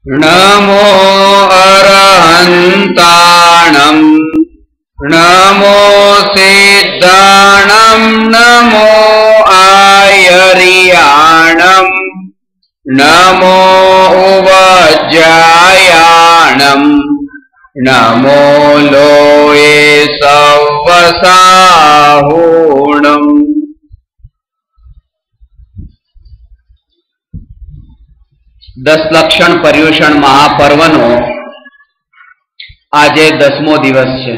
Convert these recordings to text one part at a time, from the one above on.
नमो अरहन्ताणं नमो सिद्धाणं नमो आयर्याणं नमो उवज्जायाणं नमो लोये सवसाहूणम्। दशलक्षण पर्युषण महापर्वनो आजे 10मो दिवस है।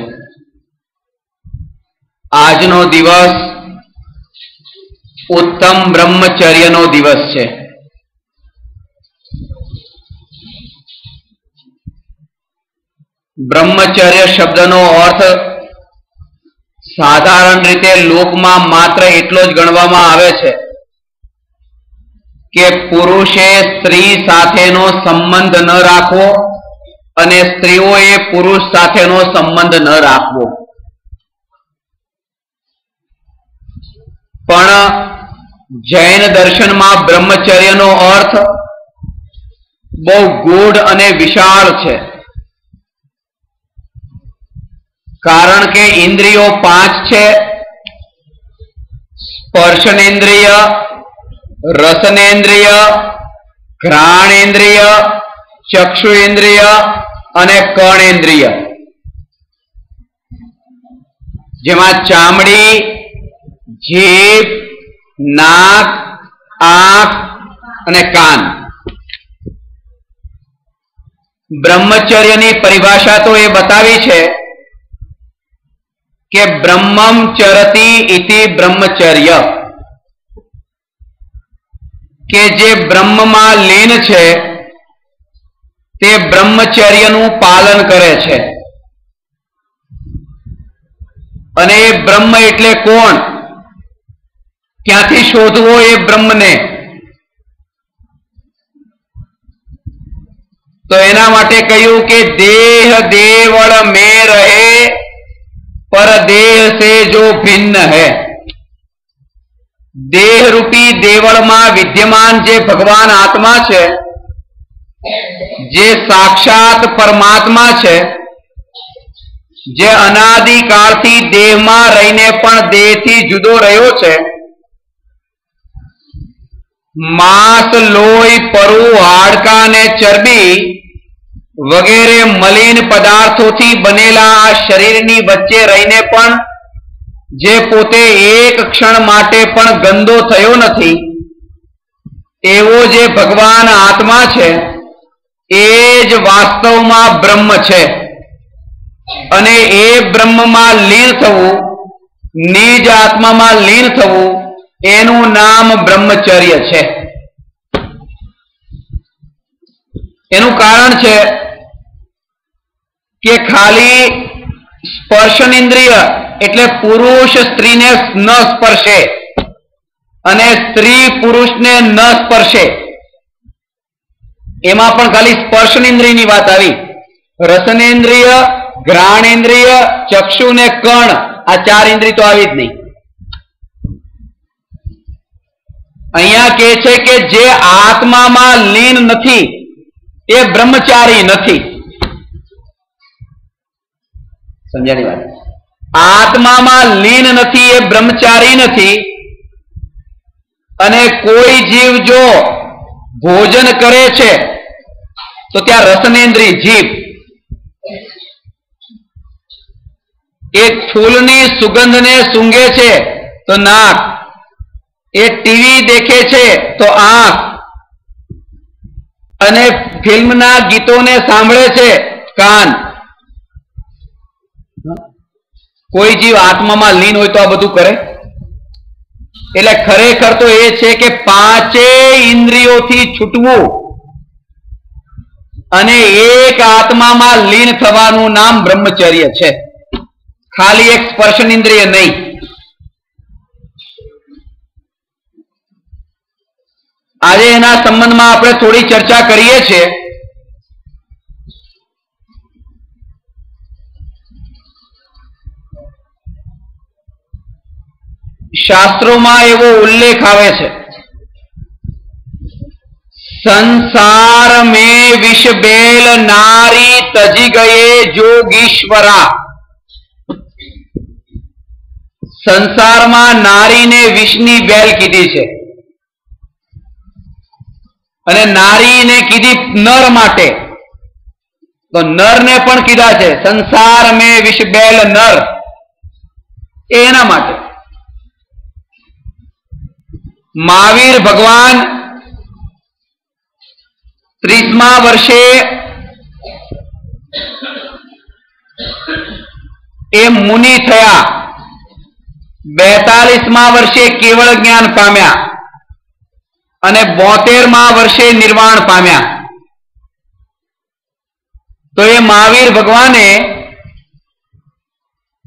આજનો દિવસ ઉત્તમ બ્રહ્મચર્યનો દિવસ છે। બ્રહ્મચર્ય શબ્દનો અર્થ સાધારણ રીતે લોકમાં માત્ર એટલો જ ગણવામાં આવે છે કે પુરુષે સ્ત્રી સાથેનો સંબંધ ન રાખવો અને સ્ત્રીઓએ પુરુષ સાથેનો સંબંધ ન રાખવો। પણ જૈન દર્શનમાં બ્રહ્મચર્યનો અર્થ બહુ ગૂઢ અને વિશાળ છે। કારણ કે ઇન્દ્રિયો 5 છે, સ્પર્શનેન્દ્રિય, રસનેન્દ્રિય, ઘ્રાણેન્દ્રિય, ચક્ષુઇન્દ્રિય અને કર્ણેન્દ્રિય, જેમાં ચામડી, જીભ, નાક, આંખ અને કાન। બ્રહ્મચર્યની પરિભાષા તો એ બતાવી છે કે બ્રહ્મમ ચરતિ ઇતિ બ્રહ્મચર્ય, કે જે બ્રહ્મમાં લીન છે તે બ્રહ્મચર્યનું પાલન કરે છે। અને એ બ્રહ્મ એટલે કોણ, ક્યાંથી શોધવો એ બ્રહ્મને? તો એના માટે કહ્યું કે દેહ દેવળ में रहे पर देह से जो भिन्न है। देह रूपी देवળમાં विद्यमान जे भगवान आत्मा છે, જે સાક્ષાત પરમાત્મા છે, જે અનાદિકાળથી દેહમાં રહીને પણ દેહથી જુદો રહ્યો છે, માંસ, લોહી, પરુ, હાડકાં અને ચરબી વગેરે મલિન પદાર્થોથી બનેલા આ શરીરની વચ્ચે રહીને પણ જે પોતે એક ક્ષણ માટે પણ ગંદો થયો નથી, એવો જે ભગવાન આત્મા છે એ જ વાસ્તવમાં બ્રહ્મ છે। અને એ બ્રહ્મમાં લીન થવું, નિજ આત્મામાં લીન થવું, એનું નામ બ્રહ્મચર્ય છે। એનું કારણ છે કે ખાલી સ્પર્શનેન્દ્રિય એટલે પુરુષ સ્ત્રીને ન સ્પર્શે અને સ્ત્રી પુરુષને ન સ્પર્શે, એમાં પણ ખાલી સ્પર્શનેન્દ્રિયની વાત આવી। રસનેન્દ્રિય, ઘ્રાણેન્દ્રિય, ચક્ષુ ને કર્ણ, આ 4 ઇન્દ્રિય તો આવી જ નહીં। અહીંયા કહે છે કે જે આત્મામાં લીન નથી એ બ્રહ્મચારી નથી। સમજાણી વાત? આત્મામાં લીન નથી એ બ્રહ્મચારી નથી। અને કોઈ જીવ જો ભોજન કરે છે તો ત્યાં રસનેન્દ્રિય જીભ, એક ફૂલની સુગંધને સૂંઘે છે તો નાક, એ ટીવી દેખે છે તો આંખ, અને ફિલ્મના ગીતોને સાંભળે છે કાન। કોઈ જીવ આત્મામાં લીન હોય તો આ બધું કરે? એટલે ખરેખર તો એ છે કે 5 ઇન્દ્રિયોથી છૂટવું અને એક આત્મામાં લીન થવાનું નામ બ્રહ્મચર્ય છે, ખાલી એક સ્પર્શનેન્દ્રિય નહીં। આજે એના સંબંધમાં આપણે થોડી ચર્ચા કરીએ છીએ। શાસ્ત્રોમાં એવો ઉલ્લેખ આવે છે संसार में विष बेल नारी तजी गए जोगीश्वरा। संसाરમાં નારીને વિષની બેલ કીધી છે અને નારીને કીધી નર માટે, તો નરને પણ કીધા છે સંસાર में विष बेल नर, એના માટે। મહાવીર ભગવાન 30મા વર્ષે એ મુનિ થયા, 42મા વર્ષે કેવળ જ્ઞાન પામ્યા અને 72મા વર્ષે નિર્વાણ પામ્યા। તો એ મહાવીર ભગવાને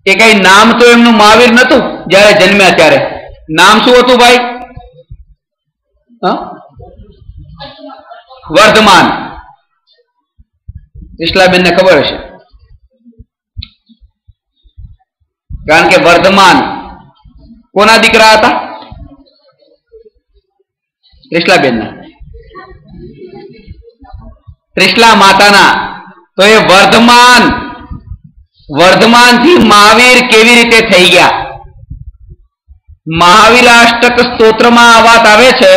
એ કઈ નામ તો એમનું મહાવીર નતું જ્યારે જન્મ્યા ત્યારે, નામ શું હતું ભાઈ? વર્ધમાન। વિશલાબેન ને ખબર હશે, કારણ કે વર્ધમાન કોના દીકરા હતા? ત્રિશલાબેન ના, ત્રિશલા માતાના। તો એ વર્ધમાન, વર્ધમાન થી મહાવીર કેવી રીતે થઈ ગયા? મહાવીરાષ્ટક સ્તોત્રમાં આ વાત આવે છે,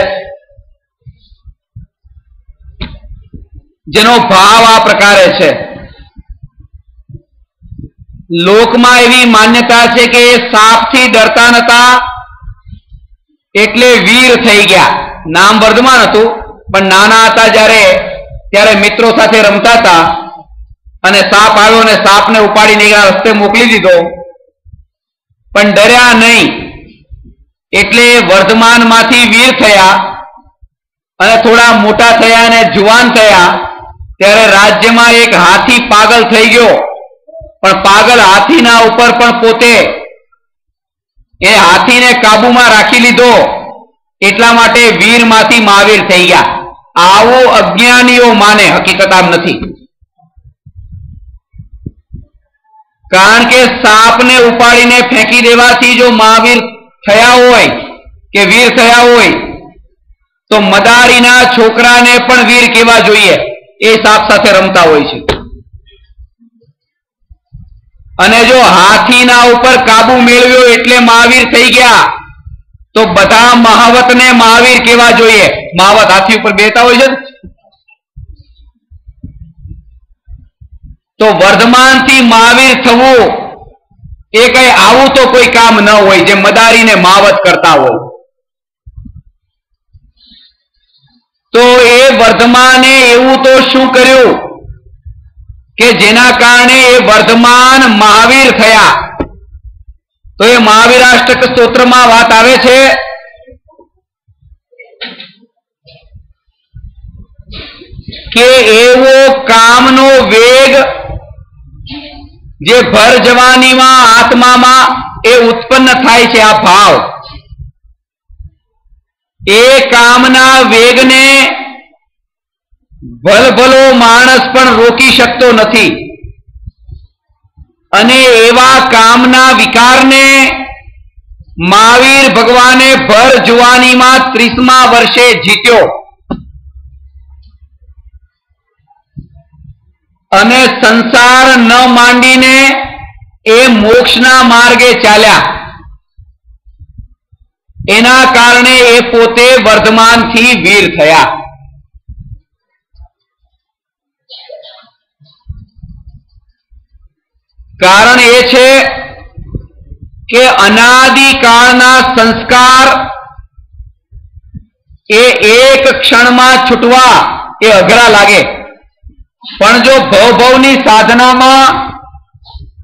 જેનો ભાવ આ પ્રકારે છે। લોકમાં એવી માન્યતા છે કે એ સાપથી ડરતા નતા એટલે વીર થઈ ગયા। નામ વર્ધમાન હતું, પણ નાના હતા જ્યારે ત્યારે મિત્રો સાથે રમતા હતા અને સાપ આવ્યો અને સાપને ઉપાડીને રસ્તે મોકલી દીધો, પણ ડર્યા નહીં એટલે વર્ધમાનમાંથી વીર થયા અને થોડા મોટા થયા અને જુવાન થયા ત્યારે રાજ્યમાં એક હાથી પાગલ થઈ ગયો, પણ પાગલ હાથીના ઉપર પણ પોતે એ હાથીને કાબુમાં રાખી લીધો, એટલા માટે વીરમાંથી મહાવીર થઈ ગયા। આવું અજ્ઞાનીઓ માને, હકીકત આમ નથી। કારણ કે સાપને ઉપાડીને ફેંકી દેવાથી જો મહાવીર થયા હોય કે વીર થયા હોય તો મદારીના છોકરાને પણ વીર કેવા જોઈએ, એ સાપ સાથે રમતા હોય છે। અને જો હાથીના ઉપર કાબુ મેળવ્યો એટલે મહાવીર થઈ ગયા તો બધા મહાવતને મહાવીર કેવા જોઈએ? મહાવત હાથી ઉપર બેઠા હોય છે, તો વર્ધમાનથી મહાવીર થવું એ કઈ આવું તો કોઈ કામ ન હોય જે મદારીને મહાવત કરતા હોય। તો એ વર્ધમાને એવું તો શું કર્યું કે જેના કારણે એ વર્ધમાન મહાવીર થયા? તો એ મહાવીરાષ્ટક સ્તોત્રમાં વાત આવે છે કે એવો કામનો વેગ જે ભર જવાનીમાં આત્મામાં એ ઉત્પન્ન થાય છે, આ ભાવ, એ કામના વેગને ભલભલો માણસ પણ રોકી શકતો નથી અને એવા કામના વિકારને મહાવીર ભગવાને ભર જુવાનીમાં 30મા વર્ષે જીત્યો અને સંસાર ન માંડીને એ મોક્ષના માર્ગે ચાલ્યા। એના કારણે એ પોતે વર્ધમાનથી વીર થયા। કારણ એ છે કે અનાદિકાળના સંસ્કાર એ એક ક્ષણમાં છૂટવા એ અઘરા લાગે, પણ જો ભવભવની સાધનામાં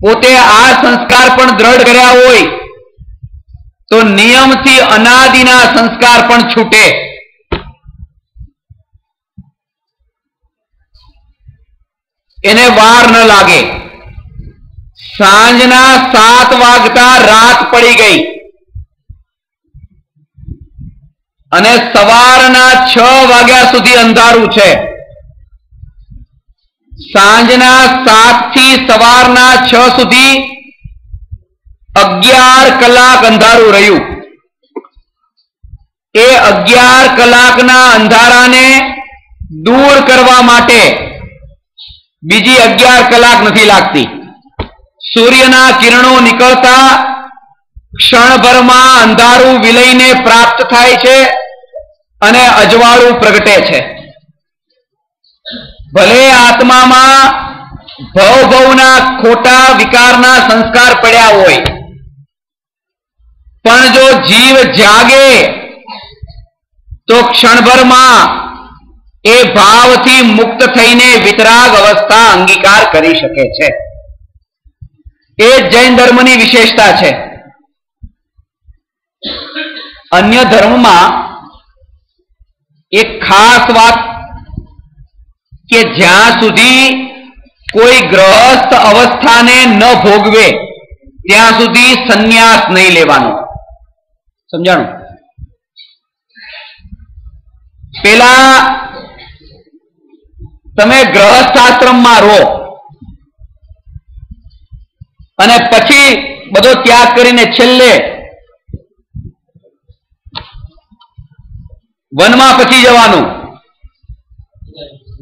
પોતે આ સંસ્કાર પણ દ્રઢ કર્યા હોય તો નિયમથી અનાદિના સંસ્કાર પણ છૂટે। એને વાર ન લાગે। સાંજના 7 વાગતા રાત પડી ગઈ અને સવારના 6 વાગ્યા સુધી અંધારું છે। સાંજના 7 થી સવારના 6 સુધી 11 કલાક અંધારું રહ્યું। એ 11 કલાકના અંધારાને દૂર કરવા માટે બીજી 11 કલાક નથી લાગતી. સૂર્યના કિરણો નીકળતા ક્ષણભરમાં અંધારું વિલયને પ્રાપ્ત થાય છે અને અજવાળું પ્રગટે છે. ભલે આત્મામાં ભવના ખોટા વિકારના સંસ્કાર પડ્યા હોય, પણ જો જીવ જાગે તો ક્ષણભરમાં એ ભાવથી મુક્ત થઈને વિતરાગ અવસ્થા અંગીકાર કરી શકે છે. એ જૈન ધર્મની વિશેષતા છે. અન્ય ધર્મમાં એક ખાસ વાત કે જ્યાં સુધી કોઈ ગ્રહસ્થ અવસ્થાને ન ભોગવે ત્યાં સુધી સંન્યાસ નહીં લેવાનો. સમજાણું? પેલા તમે ગ્રહસ્થાશ્રમમાં રહો અને પછી બધો ત્યાગ કરીને છેલ્લે વનમાં પછી જવાનું.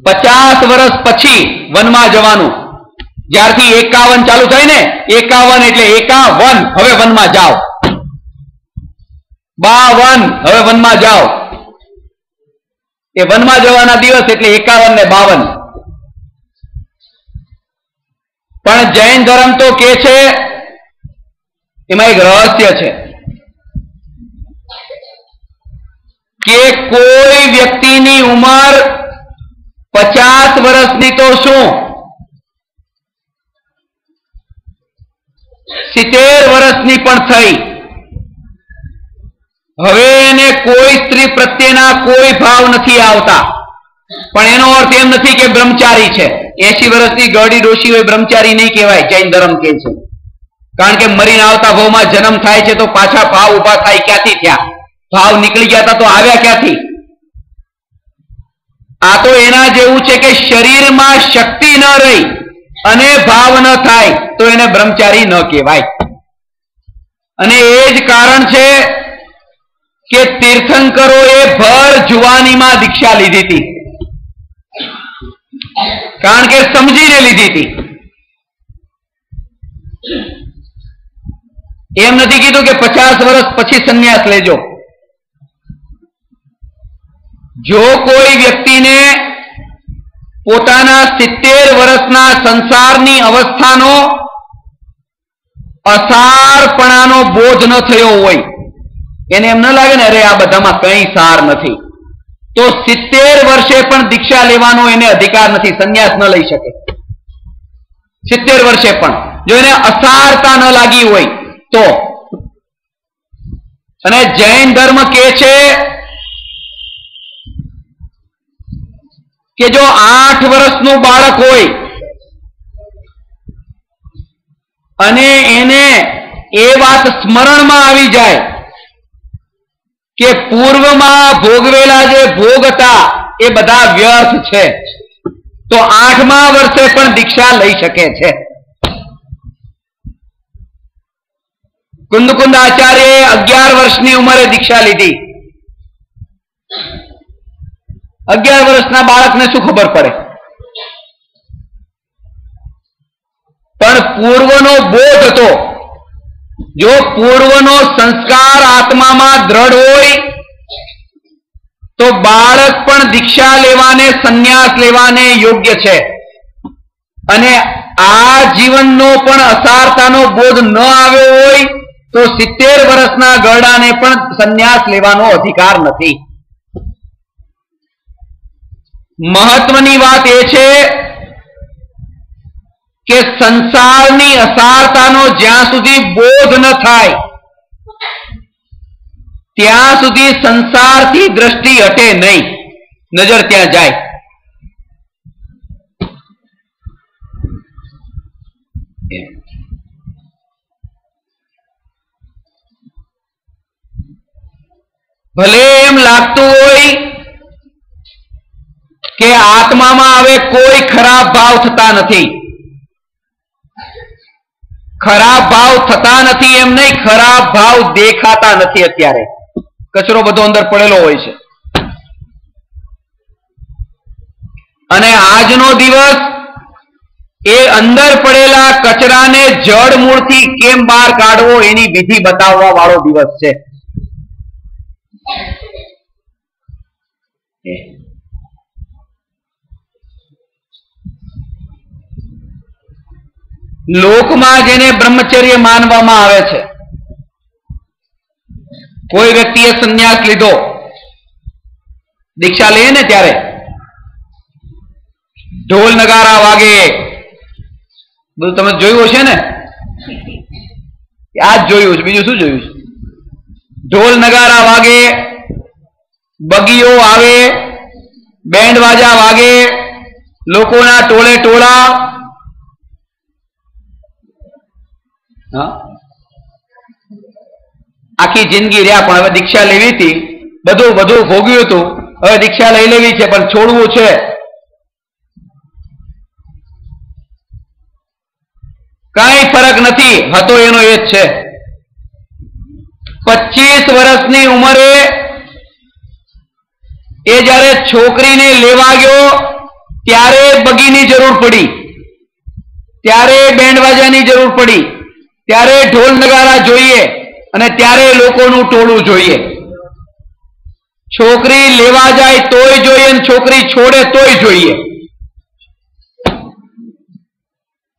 50 વર્ષ પછી વનમાં જવાનું. જ્યારથી 51 ચાલુ થાય ને, 51 એટલે 51 હવે વનમાં જાઓ, 52 હવે વનમાં જાઓ. એ વનમાં જવાના દિવસ એટલે 51 ને 52. પણ જૈન ધર્મ તો કે છે, એમાં એક રહસ્ય છે કે કોઈ વ્યક્તિની ઉંમર 50 વર્ષની તો શું 70 વર્ષની પણ થઈ, હવે એને કોઈ સ્ત્રી પ્રત્યેના કોઈ ભાવ નથી આવતા. પણ એનો અર્થ એમ નથી કે બ્રહ્મચારી છે. 80 વર્ષની ગરડી ડોશી હોય બ્રહ્મચારી નહીં કહેવાય, જૈન ધર્મ કહે છે. કારણ કે મરીને આવતા ભાવમાં જન્મ થાય છે તો પાછા ભાવ ઉભા થાય ક્યાંથી થયા? ભાવ નીકળી ગયા હતા તો આવ્યા ક્યાંથી? આ તો એના જેવું છે કે શરીરમાં શક્તિ ન રહી અને ભાવ ન થાય તો એને બ્રહ્મચારી ન કહેવાય. અને એ જ કારણ છે કે તીર્થંકરોએ ભર જુવાનીમાં દીક્ષા લીધી હતી, કારણ કે સમજીને લીધી હતી. એમ નથી કીધું કે 50 વર્ષ પછી સંન્યાસ લેજો. જો કોઈ વ્યક્તિને પોતાના 70 વર્ષના સંસારની અવસ્થાનો અસારપણાનો બોધ ન થયો હોય, એને એમ ન લાગે ને અરે આ બધામાં કંઈ સાર નથી, તો 70 વર્ષે પણ દીક્ષા લેવાનો એને અધિકાર નથી, સંન્યાસ ન લઈ શકે. 70 વર્ષે પણ જો એને અસારતા ન લાગી હોય તો. અને જૈન ધર્મ કહે છે કે જો 8 વર્ષનું બાળક હોય અને એને એ વાત સ્મરણમાં આવી જાય કે પૂર્વમાં ભોગવેલા જે ભોગ હતા એ બધા વ્યર્થ છે, તો 8મા વર્ષે પણ દીક્ષા લઈ શકે છે. કુંદકુંદ આચાર્યએ 11 વર્ષની ઉંમરે દીક્ષા લીધી. 11 વર્ષના બાળકને શું ખબર પડે? પણ પૂર્વનો બોધ હતો. જો પૂર્વનો સંસ્કાર આત્મામાં દ્રઢ હોય તો બાળક પણ દીક્ષા લેવાને, સંન્યાસ લેવાને યોગ્ય છે. અને આ જીવનનો પણ અસારતાનો બોધ ન આવ્યો હોય તો 70 વર્ષના ગરડાને પણ સંન્યાસ લેવાનો અધિકાર નથી. મહત્વની વાત એ છે કે સંસારની અસારતાનો જ્યાં સુધી બોધ ન થાય ત્યાં સુધી સંસારથી દ્રષ્ટિ હટે નહીં, નજર ત્યાં જાય. ભલે એમ લાગતું હોય કે આત્મામાં હવે કોઈ ખરાબ ભાવ થતા નથી. ખરાબ ભાવ થતા નથી એમ નહીં, ખરાબ ભાવ દેખાતા નથી. અત્યારે કચરો બધો અંદર પડેલો હોય છે. અને આજનો દિવસ એ અંદર પડેલા કચરાને જડ મૂળથી કેમ બહાર કાઢવો એની વિધિ બતાવવા વાળો દિવસ છે. લોકમાં જેને બ્રહ્મચર્ય માનવામાં આવે છે, કોઈ વ્યક્તિએ સંન્યાસ લીધો, દીક્ષા લે ને ત્યારે ઢોલ નગારા વાગે, બધું તમે જોયું હશે ને? આ જ જોયું છે, બીજું શું જોયું છે? ઢોલ નગારા વાગે, બગીઓ આવે, બેન્ડ વાજા વાગે, લોકોના ટોળે ટોળા. આખી જિંદગી રહ્યા પણ હવે દીક્ષા લેવી હતી, બધું ભોગ્યું હતું, હવે દીક્ષા લઈ લેવી છે પણ છોડવું છે. કઈ ફરક નથી, હતો એનો એ જ છે. 25 વર્ષની ઉંમરે એ જયારે છોકરીને લેવા ગયો ત્યારે બગીની જરૂર પડી, ત્યારે બેન્ડ વાજાની જરૂર પડી, ત્યારે ઢોલ નગારા જોઈએ અને ત્યારે લોકોનું ટોળું જોઈએ. છોકરી લેવા જાય તોય જોઈએ અને છોકરી છોડે તોય જોઈએ.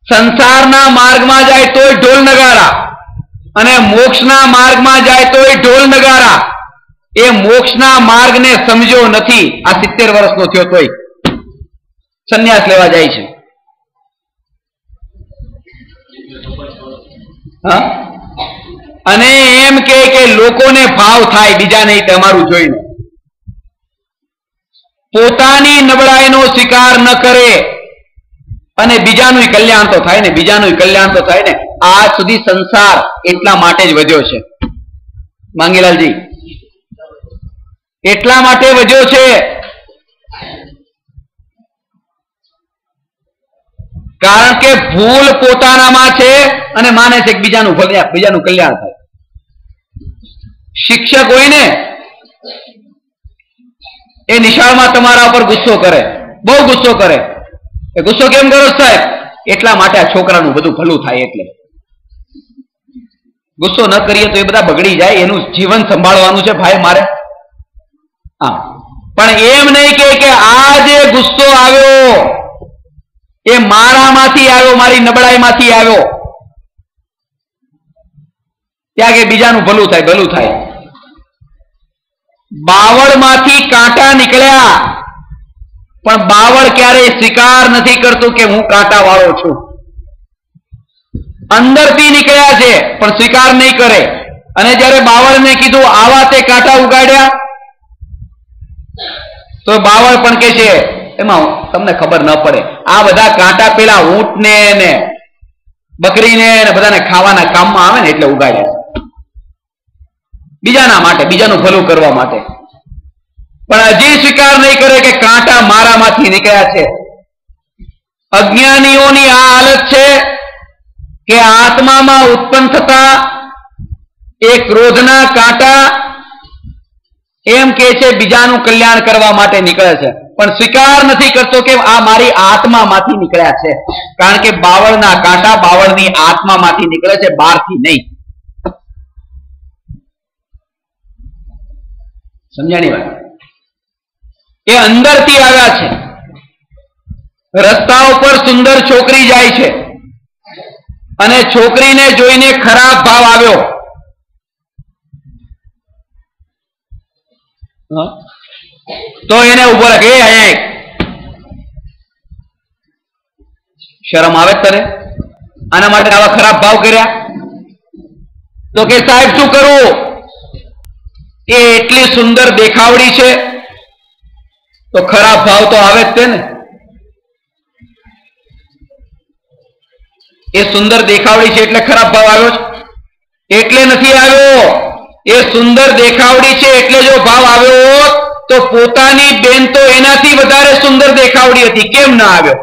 સંસારના માર્ગમાં જાય તોય ઢોલ નગારા અને મોક્ષના માર્ગમાં જાય તોય ઢોલ નગારા. એ મોક્ષના માર્ગને સમજ્યો નથી. આ 70 વર્ષનો થયો તોય સંન્યાસ લેવા જાય છે. અને એમ કે લોકોને ભાવ થાય, બીજા નહીં, તમારું જોઈને. પોતાની નબળાઈનો સ્વીકાર ન કરે અને બીજાનું કલ્યાણ તો થાય ને, બીજાનું કલ્યાણ તો થાય ને. આજ સુધી સંસાર એટલા માટે જ વધ્યો છે માંગીલાલજી, એટલા માટે વધ્યો છે કારણ કે ભૂલ પોતાનામાં છે અને માને છે કે બીજાનું કલ્યાણ થાય. શિક્ષક હોય ને એ નિશાળમાં તમારા ઉપર ગુસ્સો કરે, બહુ ગુસ્સો કરે. એ ગુસ્સો કેમ કરો સાહેબ? એટલા માટે આ છોકરાનું બધું ભલું થાય. એટલે ગુસ્સો ન કરીએ તો એ બધા બગડી જાય, એનું જીવન સંભાળવાનું છે ભાઈ મારે. હા, પણ એમ નહીં કે આ જે ગુસ્સો આવ્યો એ મારામાંથી આવ્યો, મારી નબળાઈમાંથી આવ્યો. ત્યાં કે બીજાનું ભલું થાય, ભલું થાય. બાવળમાંથી કાંટા નીકળ્યા પણ બાવળ ક્યારેય સ્વીકાર નથી કરતું કે હું કાંટા વાળો છું. અંદરથી નીકળ્યા છે પણ સ્વીકાર નહીં કરે. અને જ્યારે બાવળને કીધું આવા તે કાંટા ઉગાડ્યા તો બાવળ પણ કે છે એમાં તમને ખબર ન પડે, આ બધા કાંટા પેલા ઊંટને ને બકરીને ને બધાને ખાવાના કામમાં આવે ને એટલે ઉગાડ્યા, બીજાના માટે, બીજાનું ભલું કરવા માટે. પણ હજી સ્વીકાર નહીં કરે કે કાંટા મારામાંથી નીકળ્યા છે. અજ્ઞાનીઓની આ હાલત છે કે આત્મામાં ઉત્પન્ન થતા એ ક્રોધના કાંટા એમ કે છે બીજાનું કલ્યાણ કરવા માટે નીકળે છે, પણ સ્વીકાર નથી કરતો કે આ મારી આત્મામાંથી નીકળ્યા છે. કારણ કે બાવળના કાંટા બાવળની આત્મામાંથી નીકળે છે, બહારથી નહીં. સમજાણી વાત? એ અંદરથી આવ્યા છે. રસ્તા ઉપર સુંદર છોકરી જાય છે અને છોકરીને જોઈને ખરાબ ભાવ આવ્યો, તો એને ઉભો રાખે, શરમ આવે તને? આના માટે આવા ખરાબ ભાવ કર્યા? તો કે સાહેબ શું કરવું, એ એટલી સુંદર દેખાવડી છે તો ખરાબ ભાવ તો આવે જ તે ને. એ સુંદર દેખાવડી છે એટલે ખરાબ ભાવ આવ્યો છે? એટલે નથી આવ્યો. એ સુંદર દેખાવડી છે એટલે જો ભાવ આવ્યો તો પોતાની બેન તો એનાથી વધારે સુંદર દેખાવડી હતી, કેમ ના આવ્યો?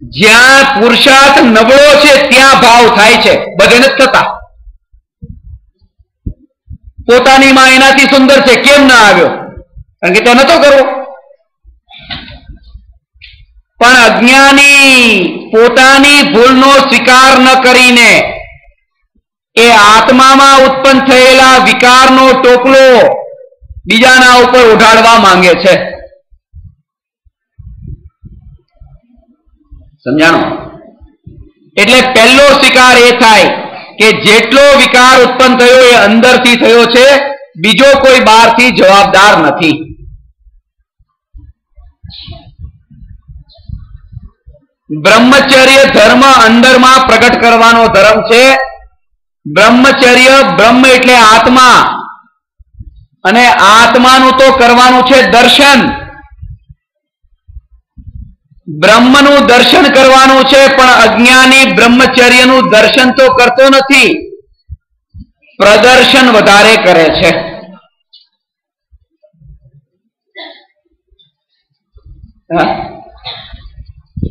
જ્યાં પુરુષાર્થ નબળો છે ત્યાં ભાવ થાય છે, બધે નથી થતા. પોતાની માં એનાથી સુંદર છે, કેમ ના આવ્યો? કારણ કે તો નતો કરવો. પણ અજ્ઞાની પોતાની ભૂલનો સ્વીકાર ન કરીને એ આત્મામાં ઉત્પન્ન થયેલા વિકારનો ટોપલો બીજાના ઉપર ઉઢાડવા માંગે છે. સમજાણો? એટલે પહેલો સ્વીકાર એ થાય કે જેટલો વિકાર ઉત્પન્ન થયો એ અંદરથી થયો છે, બીજો કોઈ બહારથી જવાબદાર નથી. બ્રહ્મચર્ય ધર્મ અંદરમાં પ્રગટ કરવાનો ધર્મ છે. બ્રહ્મચર્ય, બ્રહ્મ એટલે આત્મા, અને આત્માનું તો કરવાનું છે દર્શન. બ્રહ્મનું દર્શન કરવાનું છે, પણ અજ્ઞાની બ્રહ્મચર્યનું દર્શન તો કરતો નથી, પ્રદર્શન વધારે કરે છે.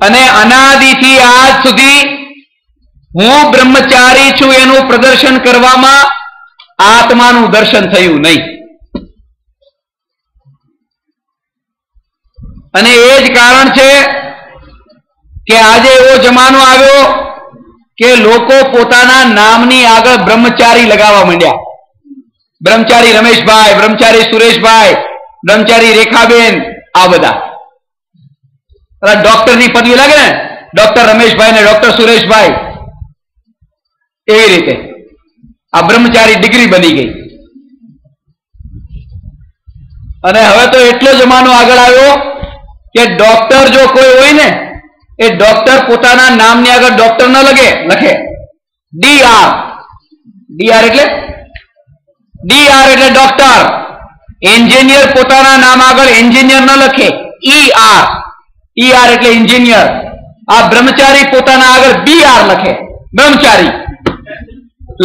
અને અનાદિથી આજ સુધી હું બ્રહ્મચારી છું એનું પ્રદર્શન કરવામાં આત્માનું દર્શન થયું નહીં. અને એ જ કારણ છે કે આજે એવો જમાનો આવ્યો કે લોકો પોતાના નામની આગળ બ્રહ્મચારી લગાવવા માંડ્યા. બ્રહ્મચારી રમેશભાઈ, બ્રહ્મચારી સુરેશભાઈ, બ્રહ્મચારી રેખાબેન, આ બધા ડોક્ટરની પદવી લાગે ને, ડોક્ટર રમેશભાઈ ને ડોક્ટર સુરેશભાઈ, એવી રીતે આ બ્રહ્મચારી ડિગ્રી બની ગઈ. અને હવે તો એટલો જમાનો આગળ આવ્યો કે ડોક્ટર જો કોઈ હોય ને, એ ડોક્ટર પોતાના નામની આગળ ડોક્ટર ન લખે DR. DR એટલે ડોક્ટર. એન્જિનિયર પોતાના નામ આગળ એન્જિનિયર ન લખે, ER એટલે એન્જિનિયર. આ બ્રહ્મચારી પોતાના આગળ BR લખે, બ્રહ્મચારી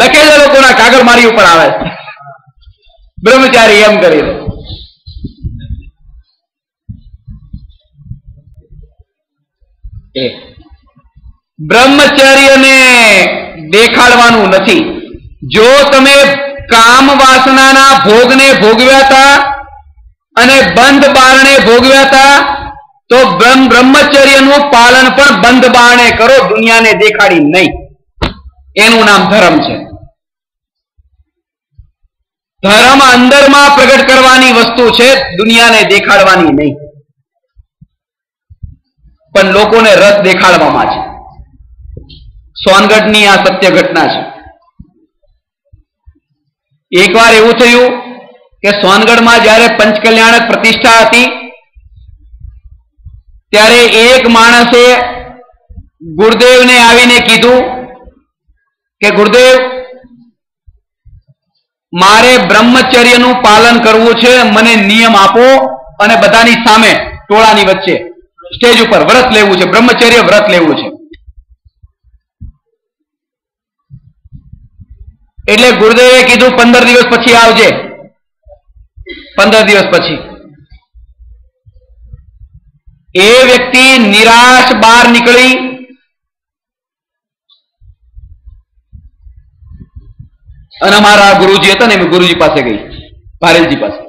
લખે છે, લોકોના કાગળ મારી ઉપર આવે છે, બ્રહ્મચારી એમ કરી દે. બ્રહ્મચર્યને દેખાડવાનું નથી. જો તમે કામ વાસનાના ભોગને ભોગવ્યા હતા અને બંધ બારણે ભોગવ્યા હતા, તો બ્રહ્મચર્યનું પાલન પણ બંધ બારણે કરો, દુનિયાને દેખાડી નહીં. એનું નામ ધર્મ છે. ધર્મ અંદરમાં પ્રગટ કરવાની વસ્તુ છે, દુનિયાને દેખાડવાની નહીં. પણ લોકોને રસ દેખાડવામાં છે. સોનગઢની આ સત્ય ઘટના છે. એકવાર એવું થયું કે સોનગઢમાં જ્યારે પંચકલ્યાણક પ્રતિષ્ઠા હતી, ત્યારે એક માણસે ગુરુદેવને આવીને કીધું કે ગુરુદેવ, મારે બ્રહ્મચર્યનું પાલન કરવું છે, મને નિયમ આપો, અને બધાની સામે ટોળાની વચ્ચે સ્ટેજ ઉપર વ્રત લેવું છે, બ્રહ્મચર્ય વ્રત લેવું છે. એટલે ગુરુદેવે કીધું 15 દિવસ પછી આવજે. 15 દિવસ પછી એ વ્યક્તિ નિરાશ બહાર નીકળી અને અમારા ગુરુજી હતા ને, મેં ગુરુજી પાસે ગઈ, ભારેલજી પાસે.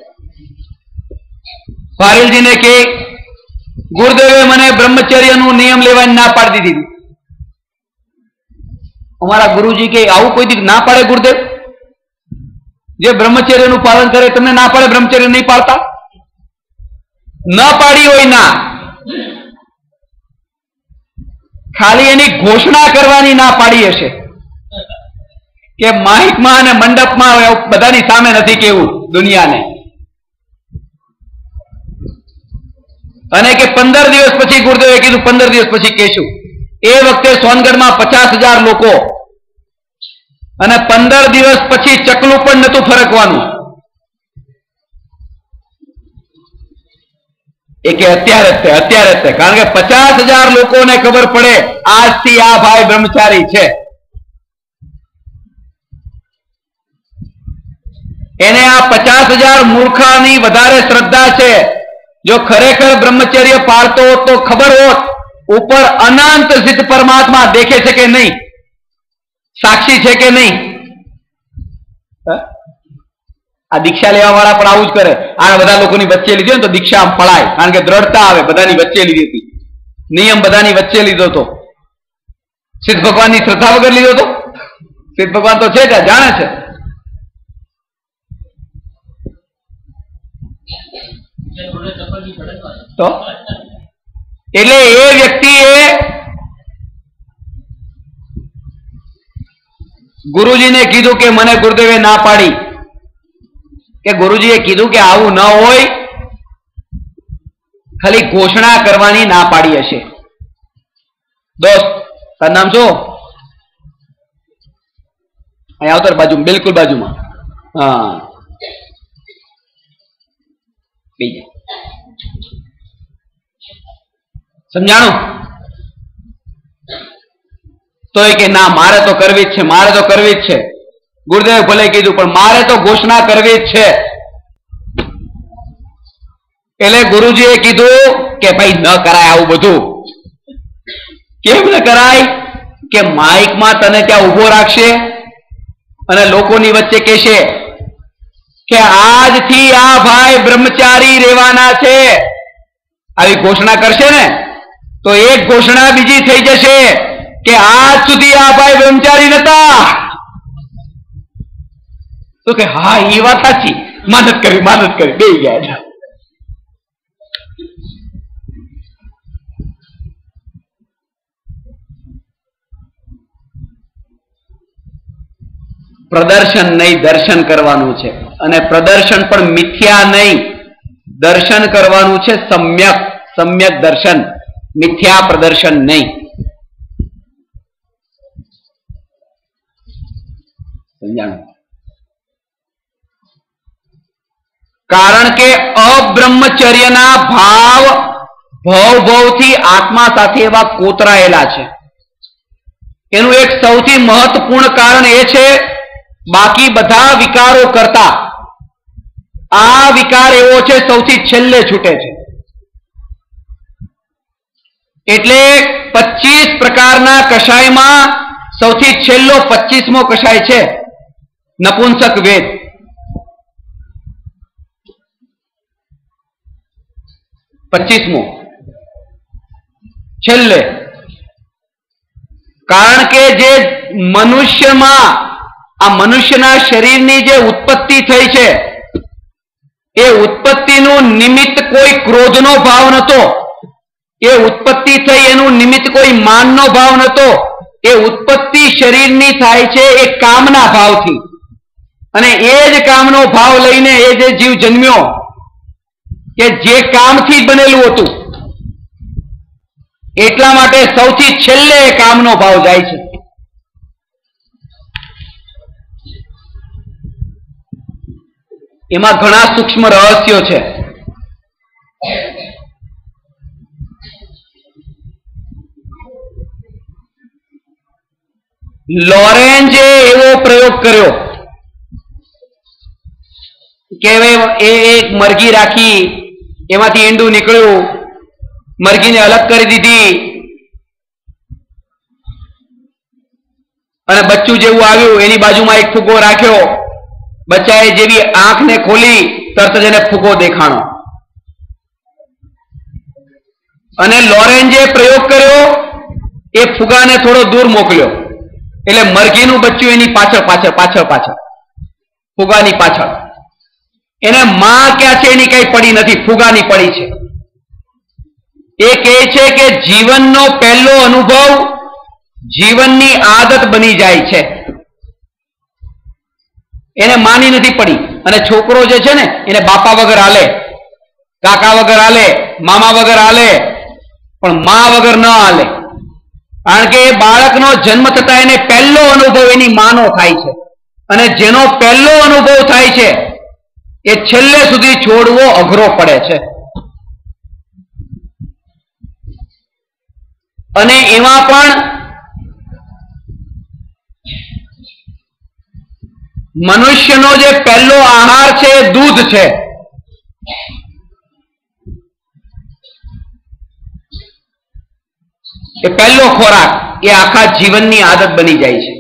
ભારેલજીને કે ગુરુદેવે મને બ્રહ્મચર્યનું નિયમ લેવાની ના પાડી દીધી. અમારા ગુરુજી કે આવું કોઈ દી ના પાડે ગુરુદેવ? જે બ્રહ્મચર્યનું પાલન કરે તમને ના પાડે, બ્રહ્મચર્ય નહીં પાડતા? ન પાડી હોય ના, ખાલી એની ઘોષણા કરવાની ના પાડી હશે કે માહિકમાં અને મંડપમાં બધાની સામે નથી કેવું દુનિયાને. અને કે 15 દિવસ પછી ગુરુદેવે કીધું 15 દિવસ પછી કહેશું. એ વખતે સોનગઢમાં 50,000 લોકો, અને 15 દિવસ પછી ચકલું પણ નતું ફરકવાનું. એ કે અત્યારે જ કારણ કે 50,000 લોકોને ખબર પડે આજથી આ ભાઈ બ્રહ્મચારી છે. એને આ 50,000 મૂર્ખાની વધારે શ્રદ્ધા છે. જો ખરેખર બ્રહ્મચર્ય પાળતો હોત તો ખબર હોત ઉપર અનંત સિદ્ધ પરમાત્મા દેખે છે કે નહીં, સાક્ષી છે કે નહીં. આ દીક્ષા લેવા વાળા પણ આવું જ કરે. આ બધા લોકોની વચ્ચે લીધી ને તો દીક્ષા પડાય, કારણ કે દ્રઢતા આવે, બધાની વચ્ચે લીધી હતી. નિયમ બધાની વચ્ચે લીધો તો? સિદ્ધ ભગવાનની શ્રદ્ધા વગર લીધો તો? સિદ્ધ ભગવાન તો છે જ, જાણે છે. તો એટલે એ વ્યક્તિએ ગુરુજીને કીધું કે મને ગુરુદેવે ના પાડી, કે ગુરુજીએ કીધું કે આવું ન હોય, ખાલી ઘોષણા કરવાની ના પાડી હશે. દોસ્ત તારું નામ શું? અહીંયા આવતો બાજુ, બિલકુલ બાજુમાં. હા, બીજા સમજાણું? તો એ કે ના, મારે તો કરવી જ છે, મારે તો કરવી જ છે. ગુરુદેવ ભલે કીધું પણ મારે તો ઘોષણા કરવી જ છે. એટલે ગુરુજીએ કીધું કે ભાઈ ન કરાય આવું બધું. કેમ ન કરાય? કે માઇકમાં તને ત્યાં ઉભો રાખશે અને લોકોની વચ્ચે કહેશે કે આજથી આ ભાઈ બ્રહ્મચારી રહેવાના છે. આવી ઘોષણા કરશે ને તો એક ઘોષણા બીજી થઈ જશે કે આજ સુધી આ ભાઈ બ્રહ્મચારી નતા. તો કે હા, એ વાત સાચી, માનત કરી બે ગયા. પ્રદર્શન નહીં, દર્શન કરવાનું છે. અને પ્રદર્શન પણ મિથ્યા નહીં, દર્શન કરવાનું છે સમ્યક દર્શન, મિથ્યા પ્રદર્શન નહીં. સમજાણું? કારણ કે અબ્રહ્મચર્યના ભવથી આત્મા સાથે એવા કોતરાયેલા છે. એનું એક સૌથી મહત્વપૂર્ણ કારણ એ છે, બાકી બધા વિકારો કરતા આ વિકાર એવો છે સૌથી છેલ્લે છૂટે છે. એટલે 25 પ્રકારના કષાયમાં સૌથી છેલ્લો 25મો કષાય છે નપુંસક વેદ. પચીસમો છેલ્લે. કારણ કે જે મનુષ્યમાં આ મનુષ્યના શરીરની જે ઉત્પત્તિ થઈ છે એ ઉત્પત્તિનું નિમિત્ત કોઈ ક્રોધનો ભાવ નહોતો. એ ઉત્પત્તિ થઈ એનું નિમિત્ત કોઈ માનનો ભાવ નહોતો. એ ઉત્પત્તિ શરીરની થાય છે એ કામના ભાવથી. અને એ જ કામનો ભાવ લઈને એ જે જીવ જન્મ્યો કે જે કામથી બનેલું હતું, એટલા માટે સૌથી છેલ્લે કામનો ભાવ જાય છે. એમાં ઘણા સૂક્ષ્મ રહસ્યો છે. લોરેન્જે એવો પ્રયોગ કર્યો કે એ એક મરઘી રાખી, એમાંથી ઈંડું નીકળ્યું, મરઘીને અલગ કરી દીધી અને બચ્ચું જેવું આવ્યું, એની બાજુમાં એક ફુગ્ગો રાખ્યો. બચ્ચાએ જેવી આંખને ખોલી તરત જ એને ફુગ્ગો દેખાણો. અને લોરેન્જે પ્રયોગ કર્યો, એ ફુગાને થોડો દૂર મોકલ્યો, એટલે મરઘીનું બચ્ચું એની પાછળ ફુગાની પાછળ. એને માં ક્યાં છે એની કઈ પડી નથી, ફુગાની પડી છે. એ કહે છે કે જીવનનો પહેલો અનુભવ જીવનની આદત બની જાય છે. એને માની નથી પડી. અને છોકરો જે છે ને એને બાપા વગર હાલે, કાકા વગર હાલે, મામા વગર હાલે, પણ માં વગર ન હાલે. કારણ કે એ બાળકનો જન્મ થતા એને પહેલો અનુભવ એની માનો થાય છે. અને જેનો પહેલો અનુભવ થાય છે એ છેલ્લે સુધી છોડવો અઘરો પડે છે. અને એમાં પણ મનુષ્યનો જે પહેલો આહાર છે એ દૂધ છે. એ પહેલો ખોરાક એ આખા જીવનની આદત બની જાય છે.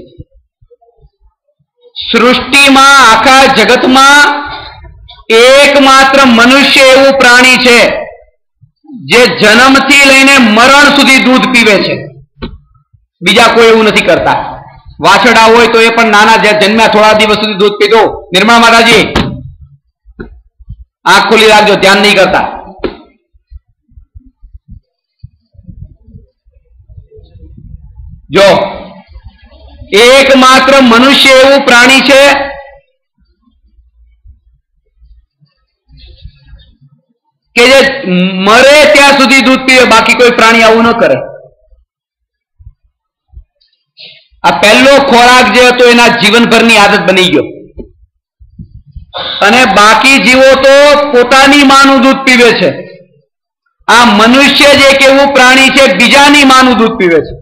સૃષ્ટિમાં આખા જગતમાં એકમાત્ર મનુષ્ય એવું પ્રાણી છે જે જન્મથી લઈને મરણ સુધી દૂધ પીવે છે, બીજા કોઈ એવું નથી કરતા. વાછડા હોય તો એ પણ નાના જન્મ્યા થોડા દિવસ સુધી દૂધ પીધો. નિર્મળા માતાજી આંખ ખુલ્લી રાખજો, ધ્યાન નહીં કરતા. જો એકમાત્ર મનુષ્ય એવું પ્રાણી છે કે જે મરે ત્યાં સુધી દૂધ પીવે, બાકી કોઈ પ્રાણી આવું ન કરે. આ પહેલો ખોરાક જે હતો એના જીવનભરની આદત બની ગયો. અને બાકી જીવો તો પોતાની માનું દૂધ પીવે છે. આ મનુષ્ય જ એક એવું પ્રાણી છે બીજાની માનું દૂધ પીવે છે,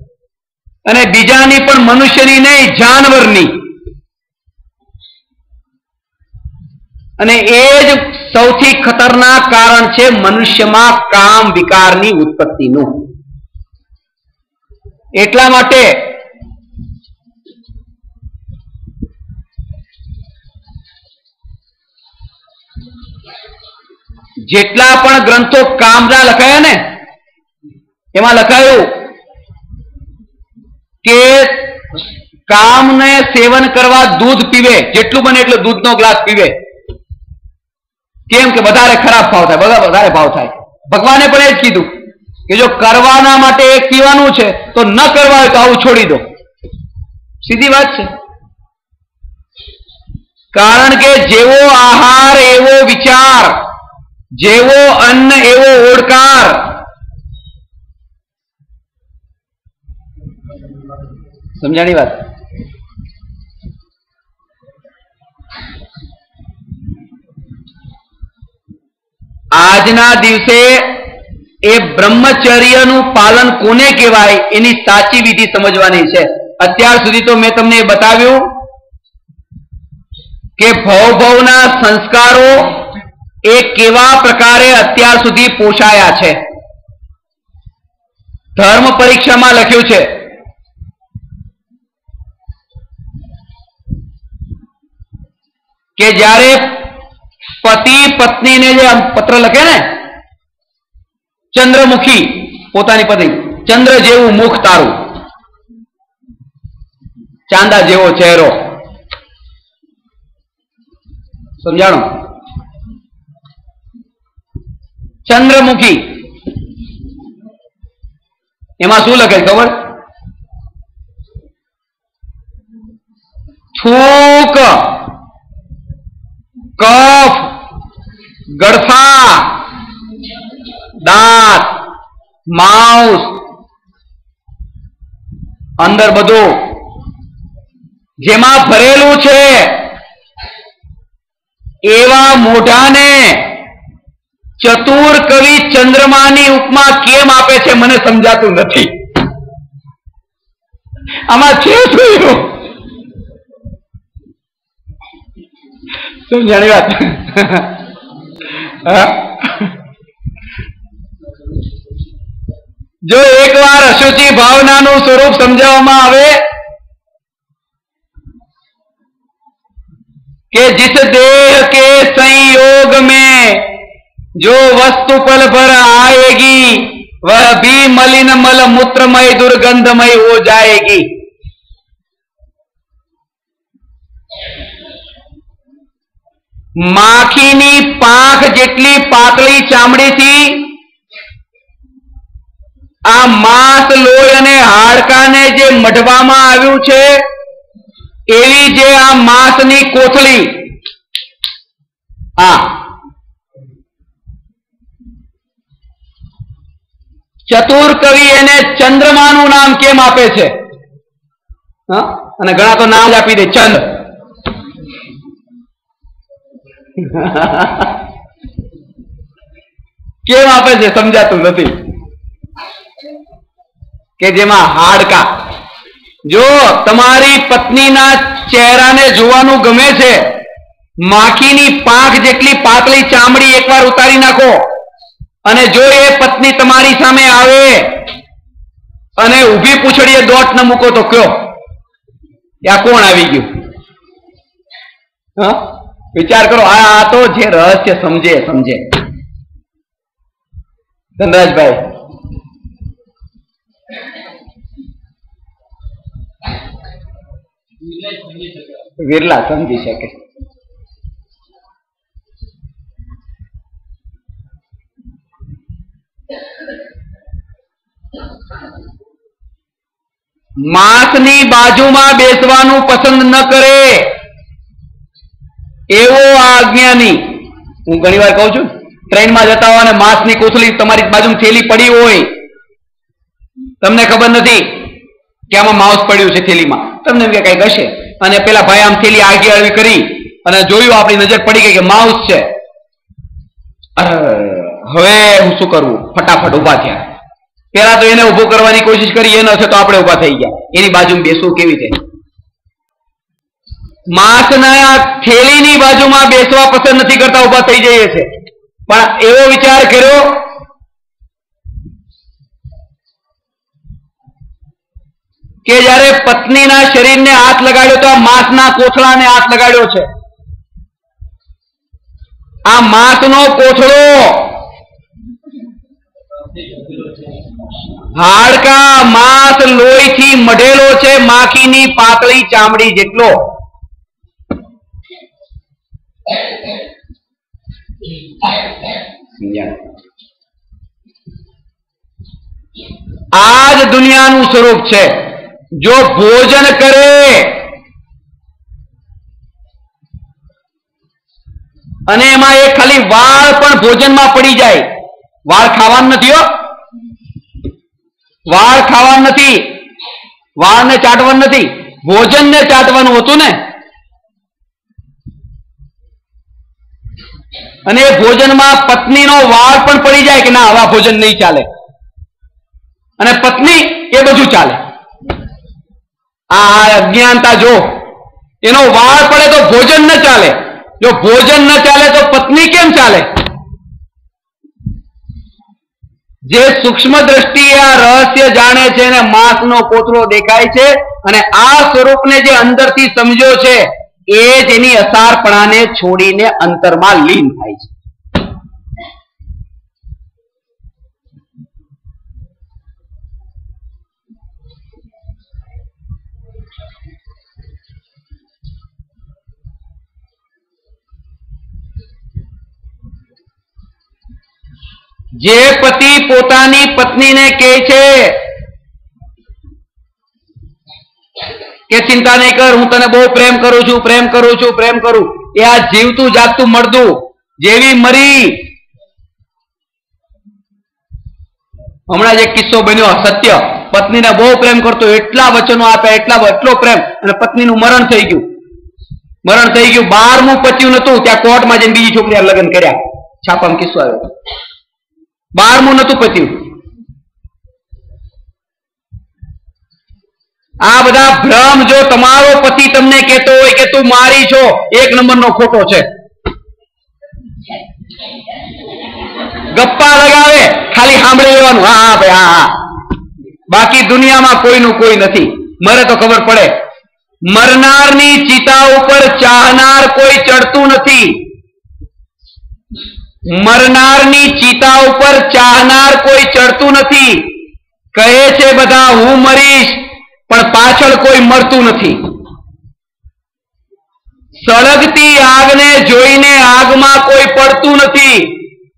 અને બીજાની પણ મનુષ્યની નહીં, જાનવરની. અને એ જ સૌથી ખતરનાક કારણ છે મનુષ્યમાં કામ વિકારની ઉત્પત્તિનું. એટલા માટે જેટલા પણ ગ્રંથો કામના લખાયા ને, એમાં લખાયું કે કામને સેવન કરવા દૂધ પીવે, જેટલું બને એટલું દૂધનો ગ્લાસ પીવે. કેમ કે વધારે ખરાબ ભાવ થાય, વધારે ભાવ થાય. ભગવાને પણ એ જ કીધું કે જો કરવાના માટે એક પીવાનું છે તો ન કરવા હોય તો આવું છોડી દો. સીધી વાત છે. કારણ કે જેવો આહાર એવો વિચાર, જેવો અન્ન એવો ઓડકાર. સમજાણી વાત? આજના દિવસે એ બ્રહ્મચર્યનું પાલન કોને કહેવાય એની સાચી વિધિ સમજવાની છે. અત્યાર સુધી તો મેં તમને બતાવ્યું કે ભવના સંસ્કારો એ કેવા પ્રકારે અત્યાર સુધી પોષાયા છે. ધર્મ પરીક્ષામાં લખ્યું છે કે જ્યારે પતિ પત્નીને જે પત્ર લખે ને, ચંદ્રમુખી પોતાની પત્ની, ચંદ્ર જેવું મુખ તારું, ચાંદા જેવો ચહેરો. સમજાણો? ચંદ્રમુખી એમાં શું લખે ખબર? થૂક, કફ, ગળફા, દાંત, માઉસ, અંદર બધું જેમાં ભરેલું છે એવા મોઢાને ચતુર કવિ ચંદ્રમાની ઉપમા કેમ આપે છે મને સમજાતું નથી. આમાં છે શું? સમજાણી વાત? જો એકવાર અશુચિ ભાવનાનું સ્વરૂપ સમજાવવામાં આવે कि जिस देह के संयोग में जो वस्तु पल भर आएगी वह भी मलिन मल मूत्रमय दुर्गंधमय हो जाएगी. માખીની પાંખ જેટલી પાતળી ચામડીથી આ માંસ, લોહી અને હાડકાને જે મઢવામાં આવ્યું છે એવી જે આ માંસની કોથળી, આ ચતુર કવિ એને ચંદ્રમાનું નામ કેમ આપે છે? અને ઘણા તો નામ જ આપી દે, ચંદ્ર. કેમ આપે છે સમજાતું નથી. કે જેમાં હાડકા, જો તમારી પત્નીના ચહેરાને જોવાનું ગમે છે, માખીની પાંખ જેટલી પાતળી ચામડી એકવાર ઉતારી નાખો અને જો એ પત્ની તમારી સામે આવે અને ઊભી પૂંછડીએ દોટ ન મૂકો તો કયો આ કોણ આવી ગયું? વિચાર કરો. આ તો જે રહસ્ય સમજે ધનરાજભાઈ વિરલા સમજી શકે. માંસની બાજુમાં બેસવાનું પસંદ ન કરે એવો આ અજ્ઞાની. હું ઘણી વાર કહું છું, ટ્રેનમાં જતા હોય અને માંસની કોથળી તમારી બાજુમાં થેલી પડી હોય, તમને ખબર નથી કે આમાં માંસ પડ્યું છે થેલીમાં, તમને એમ કે કઈક હશે, અને પેલા ભાઈ આમ થેલી આગી આળવી કરી અને જોયું, આપણી નજર પડી ગઈ કે માંસ છે. હવે હું શું કરવું? ફટાફટ ઉભા થયા. પેલા તો એને ઉભો કરવાની કોશિશ કરી, એ ન થયો તો આપણે ઉભા થઈ ગયા. એની બાજુમાં બેસવું કેવી રીતે? માંસના થેલીની બાજુમાં બેસવા પસંદ નથી કરતા, ઉભા થઈ જઈએ છે. પણ એવો વિચાર કર્યો કે જયારે પત્નીના શરીરને હાથ લગાડ્યો તો આ માંસના કોથળાને હાથ લગાડ્યો છે. આ માંસનો કોથળો હાડકા, માંસ, લોહીથી મઢેલો છે, માખીની પાતળી ચામડી જેટલો. આ જ દુનિયાનું સ્વરૂપ છે. જો ભોજન કરે અને એમાં એક ખાલી વાળ પણ ભોજનમાં પડી જાય, વાળ ખાવાનું નથી હો, વાળ ખાવાનું નથી, વાળને ચાટવાનું નથી, ભોજનને ચાટવાનું હતું ને. અને એ ભોજનમાં પત્નીનો વાળ પણ પડી જાય કે ના આવા ભોજન નહીં ચાલે, અને પત્ની એ બધું ચાલે. આ અજ્ઞાનતા જો, એનો વાળ પડે તો ભોજન ન ચાલે, જો ભોજન ન ચાલે તો પત્ની કેમ ચાલે? જે સૂક્ષ્મ દ્રષ્ટિએ આ રહસ્ય જાણે છે અને માંસનો કોથળો દેખાય છે, અને આ સ્વરૂપને જે અંદરથી સમજ્યો છે એ જ એની અસારપણાને છોડીને અંતરમાં લીન થાય છે. જે પતિ પોતાની પત્નીને કહે છે કે ચિંતા નહીં કર, હું તને બહુ પ્રેમ કરું છું, પ્રેમ કરું છું, પ્રેમ કરું, એ આ જીવતું જાગતું મળદું જેવી મરી. હમણાં જ એક કિસ્સો બન્યો સત્ય. પત્નીને બહુ પ્રેમ કરતો, એટલા વચનો આપ્યા, એટલો પ્રેમ, અને પત્નીનું મરણ થઈ ગયું. 12મું પત્યું નતું, ત્યાં કોર્ટમાં જઈને બીજી છોકરી લગ્ન કર્યા. છાપામાં કિસ્સો આવ્યો. 12મું નતું પત્યું. આ બધા ભ્રમ જો તમારો પતિ તમને કહેતો હોય કે તું મારી છો, 1 નંબરનો ખોટો છે. ગપ્પા લગાવે, ખાલી સાંભળી લેવાનું, હા હા ભાઈ હા હા, બાકી દુનિયામાં કોઈનું કોઈ નથી. મરે તો ખબર પડે. મરનારની ચિતા ઉપર ચાહનાર કોઈ ચડતું નથી. મરનારની ચિતા ઉપર ચાહનાર કોઈ ચડતું નથી. કહે છે બધા હું મરીશ, પણ પાછળ કોઈ મરતું નથી. સળગતી આગને જોઈને આગમાં કોઈ પડતું નથી.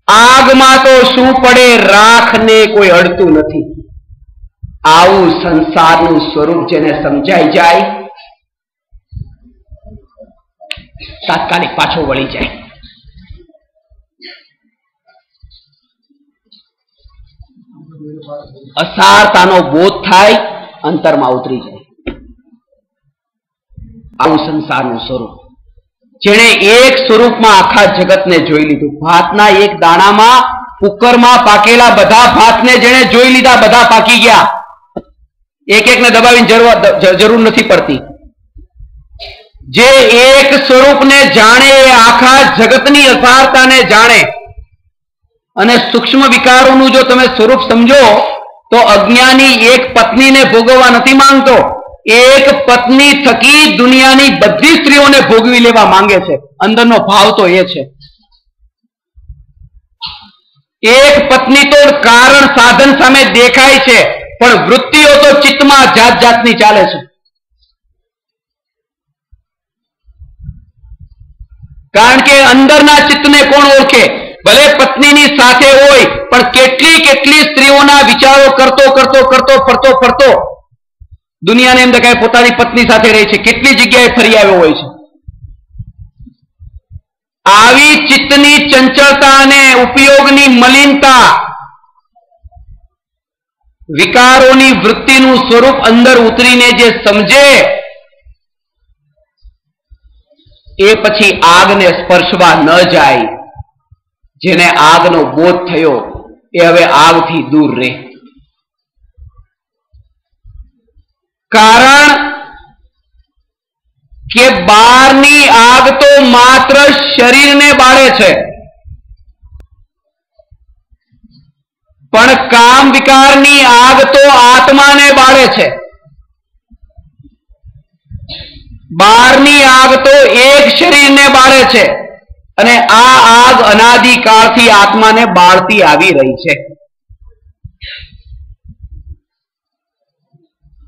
આગમાં તો શું પડે, રાખને કોઈ અડતું નથી. આવું સંસારનું સ્વરૂપ જેને સમજાઈ જાય, તાત્કાલિક પાછો વળી જાય. અસારતાનો બોધ થાય, અંતરમાં ઉતરી જાય. આવું સંસારનું સ્વરૂપ. જેણે એક સ્વરૂપમાં આખા જગતને જોઈ લીધું. ભાતના એક દાણામાં, કુકરમાં પાકેલા બધા ભાતને જેણે જોઈ લીધા, બધા પાકી ગયા. એક એકને દબાવીને જરૂર નથી પડતી. જે એક સ્વરૂપને જાણે, આખા જગતની અસારતાને જાણે. અને સૂક્ષ્મ વિકારોનું જો તમે સ્વરૂપ સમજો તો અજ્ઞાની એક પત્નીને ભોગવવા નથી માંગતો, એક પત્ની થકી દુનિયાની બધી સ્ત્રીઓને ભોગવી લેવા માંગે છે. અંદરનો ભાવ તો એ છે. એક પત્ની તો કારણ સાધન સામે દેખાય છે, પણ વૃત્તિઓ તો ચિત્તમાં જાત જાતની ચાલે છે. કારણ કે અંદરના ચિત્તને કોણ ઓળખે? ભલે પત્નીની સાથે હોય, પણ કેટલી કેટલી સ્ત્રીઓના વિચારો કરતો કરતો કરતો ફરતો ફરતો દુનિયાને એમ દેખાય પોતાની પત્ની સાથે રહી છે, કેટલી જગ્યાએ ફરી આવ્યો હોય છે. આવી ચિત્તની ચંચળતા અને ઉપયોગની મલિનતા, વિકારોની વૃત્તિનું સ્વરૂપ અંદર ઉતરીને જે સમજે, એ પછી આગને સ્પર્શવા ન જાય. જેને આગનો બોધ થયો એ હવે આગથી દૂર રહે. કારણ કે બહારની આગ તો માત્ર શરીરને બાળે છે, પણ કામ વિકારની આગ તો આત્માને બાળે છે. બહારની આગ તો એક શરીરને બાળે છે, અને આ આગ અનાદિકાળથી આત્માને બાળતી આવી રહી છે.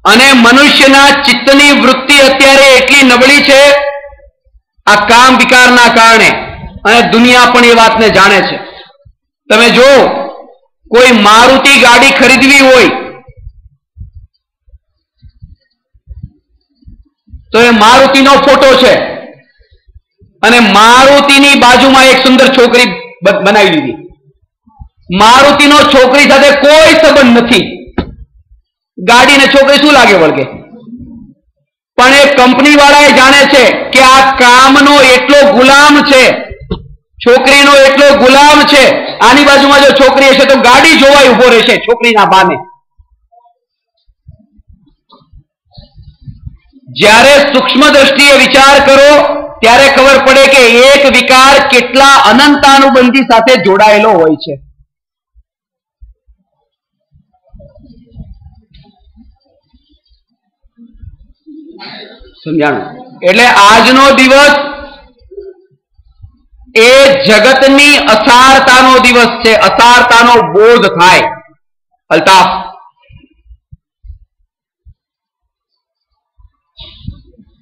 અને મનુષ્યના ચિત્તની વૃત્તિ અત્યારે એટલી નબળી છે આ કામ વિકારના કારણે, અને દુનિયા પણ એ વાતને જાણે છે. તમે જો કોઈ મારુતિ ગાડી ખરીદવી હોય તો એ મારુતિનો ફોટો છે, અને મારુતિની બાજુમાં એક સુંદર છોકરી બનાવી દીધી. મારુતિનો છોકરી સાથે કોઈ સંબંધ નથી. ગાડીને છોકરી શું લાગે વળગે? પણ એ કંપની વાળા જાણે છે કે આ કામનો એટલો ગુલામ છે, છોકરીનો એટલો ગુલામ છે. આની બાજુમાં જો છોકરી હશે તો ગાડી જોવાય ઉભો રહેશે છોકરીના બાને. જ્યારે સૂક્ષ્મ દ્રષ્ટિએ વિચાર કરો ત્યારે ખબર પડે કે એક વિકાર કેટલા અનંતાનુબંધી સાથે જોડાયેલો હોય છે. સમજાણું? એટલે આજનો દિવસ એ જગતની અસારતાનો દિવસ છે. અસારતાનો બોધ થાય. અલ્તાફ,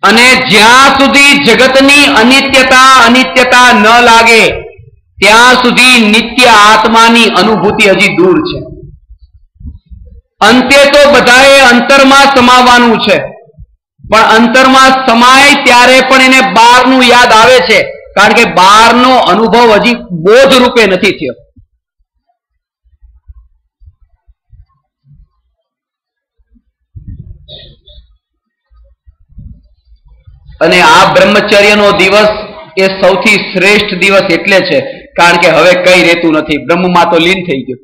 અને જ્યાં સુધી જગતની અનિત્યતા ન લાગે ત્યાં સુધી નિત્ય આત્માની અનુભૂતિ હજી દૂર છે. અંતે તો બધાએ અંતરમાં સમાવાનું છે, પણ અંતરમાં સમાય ત્યારે પણ એને બહારનું યાદ આવે છે, કારણ કે બહારનો અનુભવ હજી બોધ રૂપે નથી થયો. અને આ બ્રહ્મચર્યનો દિવસ એ સૌથી શ્રેષ્ઠ દિવસ એટલે છે કારણ કે હવે કઈ રહેતું નથી, બ્રહ્મમાં તો લીન થઈ ગયું.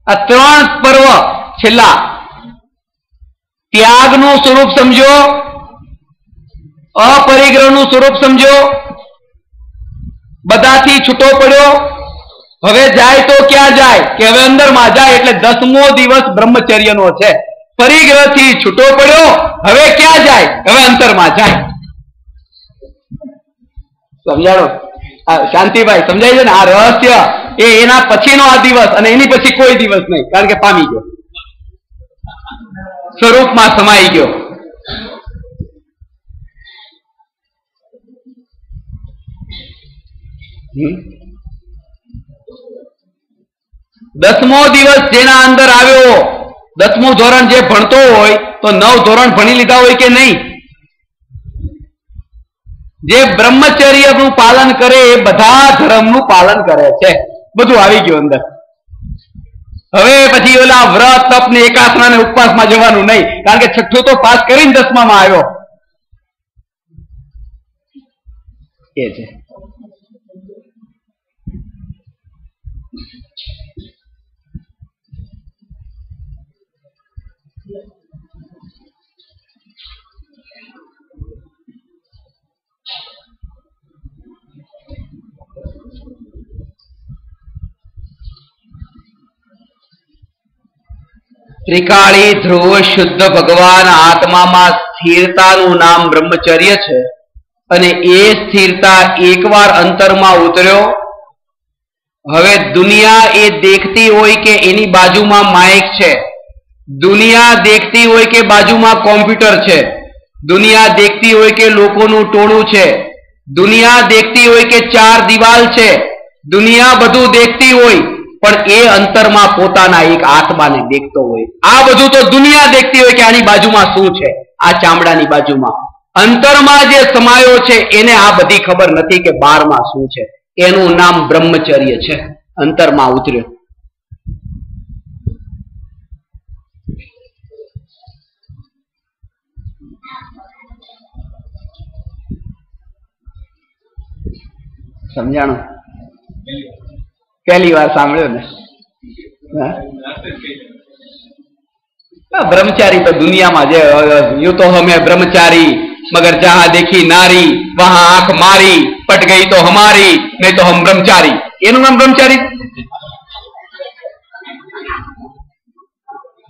આ ત્રણ પર્વ છેલ્લા ત્યાગનું સ્વરૂપ સમજો, અપરિગ્રહનું સ્વરૂપ સમજો, બધાથી છૂટો પડ્યો, હવે જાય તો ક્યાં જાય કે હવે અંદરમાં જાય, એટલે 10મો દિવસ બ્રહ્મચર્યનો છે. પરિગ્રહથી છૂટો પડ્યો, હવે ક્યાં જાય? હવે અંતરમાં જાય. સમજાણો? શાંતિભાઈ સમજાય છે ને? આ રહસ્ય એ એના પછીનો આ દિવસ, અને એની પછી કોઈ દિવસ નહીં, કારણ કે પામી ગયો, સ્વરૂપમાં સમાઈ ગયો. દસમો દિવસ જેના અંદર આવ્યો, 10મું ધોરણ જે ભણતો હોય તો 9 ધોરણ ભણી લીધા હોય કે નહીં, જે બ્રહ્મચર્યનું પાલન કરે એ બધા ધર્મનું પાલન કરે છે. બધું આવી ગયું અંદર. હવે પછી ઓલા વ્રત તપ ને એકાસના ને ઉપવાસમાં જવાનું નહીં, કારણ કે છઠ્ઠું તો પાસ કરીને 10માં આવ્યો. એ છે. ત્રિકાળી ધ્રુવ શુદ્ધ ભગવાન આત્મામાં સ્થિરતાનું નામ બ્રહ્મચર્ય છે, અને એ સ્થિરતા એકવાર અંતરમાં ઉતર્યો હવે દુનિયા એ દેખતી હોય કે એની બાજુમાં માઇક છે, દુનિયા દેખતી હોય કે બાજુમાં કોમ્પ્યુટર છે, દુનિયા દેખતી હોય કે લોકોનું ટોળું છે, દુનિયા દેખતી હોય કે ચાર દિવાલ છે, દુનિયા બધું દેખતી હોય, પણ એ અંતરમાં પોતાના એક આત્માને દેખતો હોય. આ બધું તો દુનિયા દેખતી હોય કે આની બાજુમાં શું છે, આ ચામડાની બાજુમાં. અંતરમાં જે સમાયો છે એને આ બધી ખબર નથી કે બહારમાં શું છે. એનું નામ બ્રહ્મચર્ય છે. અંતરમાં ઉતર્યો. સમજાણું? પહેલી વાર સાંભળ્યો ને? ब्रह्मचारी तो दुनिया में जे यूं तो हमें ब्रह्मचारी, मगर जहां देखी नारी वहां आंख मारी, पट गई तो हमारी, नहीं तो हम ब्रह्मचारी. एनु नाम ब्रह्मचारी.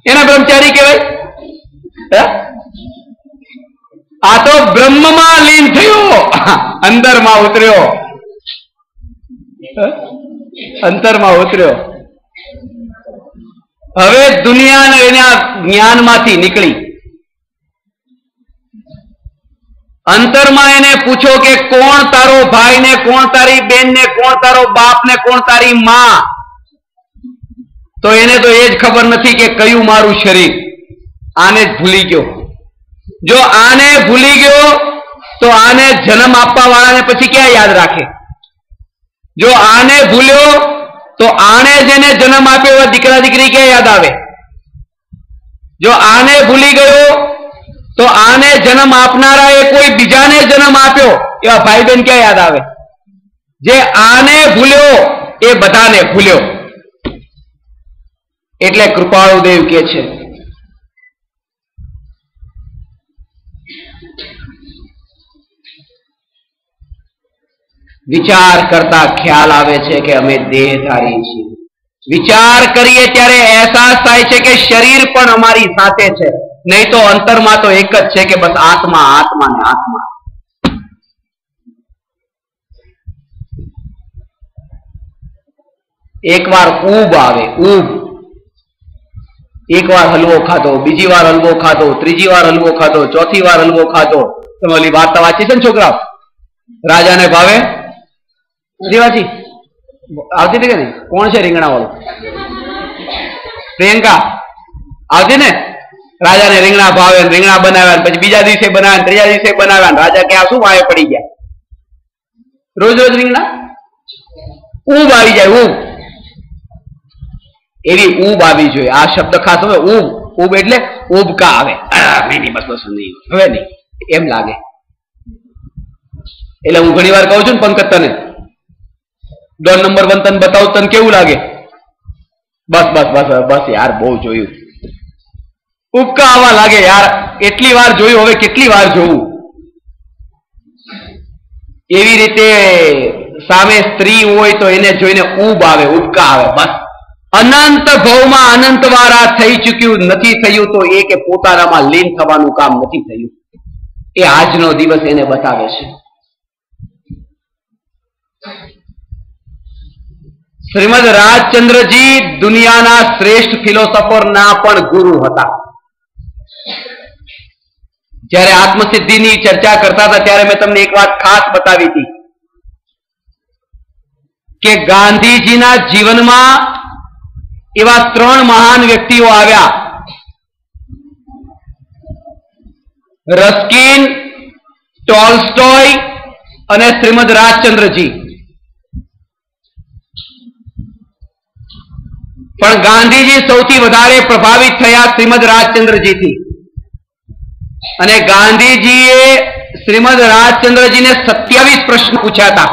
एना ब्रह्मचारी कहवाय. आ तो ब्रह्म में लीन थयो, अंदर में उतर्यो, अंतर में उतर्यो. હવે દુનિયા એના જ્ઞાનમાંથી નીકળી અંતરમાં એને પૂછો કે કોણ તારો ભાઈ ને કોણ તારી બેન ને કોણ તારો બાપ ને કોણ તારી માં, તો એને તો એ જ ખબર નથી કે કયું મારું શરીર. આને જ ભૂલી ગયો. જો આને ભૂલી ગયો તો આને જન્મ આપવા વાળાને પછી ક્યાં યાદ રાખે? જો આને ભૂલ્યો तो आने जेने जन्म आप्यो एवा दीकरा दीकरी क्या याद आवे? जो आने भूली गयो तो आने जन्म आपनारा ए कोई बीजाने जन्म आप्यो एवा भाई बहन क्या याद आवे? जे आने भूल्यो ए बधाने भूल्यो. एटले कृपाळु देव के छे विचार करता ख्याल आवे छे के अमे देहधारी छीए. विचार करीए त्यारे एहसास थाय छे के शरीर पण अमारी साथे छे, नहीं तो अंतरमा तो एक ज छे के बस आत्मा आत्मा ने आत्मा. एक बार ऊब आवे, ऊब. एक बार हलवो खाधो, बीजी बार हलवो खाधो, त्रीजी बार हलवो खाधो, चौथी बार हलवो खाधो. तमे ओली वार्ता वांची छे ने छोकरा? राजा ने भावे जीवाजी आवती थी के नहीं? कौन है રીંગણા वालों? प्रियंका आवती ने? राजा ने રીંગણા भावे, રીંગણા बनाव्या, પછી બીજા દિવસે બનાવ્યા, ત્રીજા દિવસે બનાવ્યા. राजा के आ શું વાય પડી ગયા? रोज रोज રીંગણા. ઊબ આવી જાય, ઊબ. એવી ઊબ આવી જોઈએ. આ શબ્દ ખાસ હવે ઊબ. ઊબ એટલે ઊબકા આવે. નહીં બસ બસ નહીં, હવે નહીં એમ લાગે. એટલે હું ઘણી વાર કહું છું ને પંકજ તને, 2 નંબર 1 તને બતાવું તને કેવું લાગે? બસ બસ બસ બસ યાર બહુ જોયું. ઉપકા આવા લાગે યાર, એટલી વાર જોયું, હવે કેટલી વાર જોવું. એવી રીતે સામે સ્ત્રી હોય તો એને જોઈને ઊબ આવે, ઉપકા આવે. બસ અનંત ભવમાં અનંત વાર આ થઈ ચૂક્યું, નથી થયું તો એ કે પોતાનામાં લીન થવાનું કામ નથી થયું. એ આજનો દિવસ એને બતાવે છે. श्रीमद राजचंद्र जी दुनियाना श्रेष्ठ फिलोसोफर ना पण गुरु हता. જ્યારે આત્મસિદ્ધિની ચર્ચા કરતા હતા ત્યારે મેં તમને એક વાત ખાસ બતાવી હતી કે ગાંધીજીના જીવનમાં એવા 3 મહાન વ્યક્તિઓ આવ્યા, રસ્કિન, ટોલ્સ્ટોય અને શ્રીમદ રાજચંદ્રજી. પણ ગાંધીજી સૌથી વધારે પ્રભાવિત થયા શ્રીમદ રાજચંદ્રજીથી. અને ગાંધીજીએ શ્રીમદ રાજચંદ્રજીને 27 પ્રશ્ન પૂછ્યા હતા.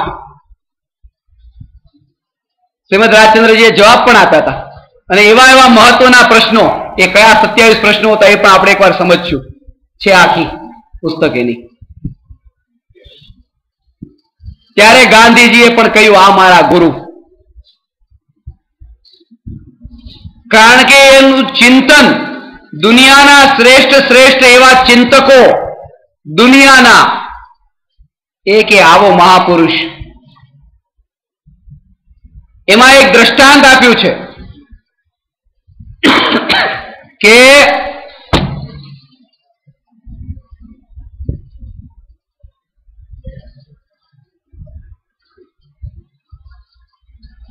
શ્રીમદ રાજચંદ્રજીએ જવાબ પણ આપ્યા હતા. અને એવા એવા મહત્વના પ્રશ્નો, એ કયા 27 પ્રશ્નો હતા એ પણ આપણે એકવાર સમજશું. છે આખી પુસ્તક એની. ત્યારે ગાંધીજીએ પણ કહ્યું આ મારા ગુરુ. કારણ કે એનું ચિંતન દુનિયાના શ્રેષ્ઠ શ્રેષ્ઠ એવા ચિંતકો દુનિયાના એક એ આવો મહાપુરુષ એમાં એક દ્રષ્ટાંત આપ્યું છે કે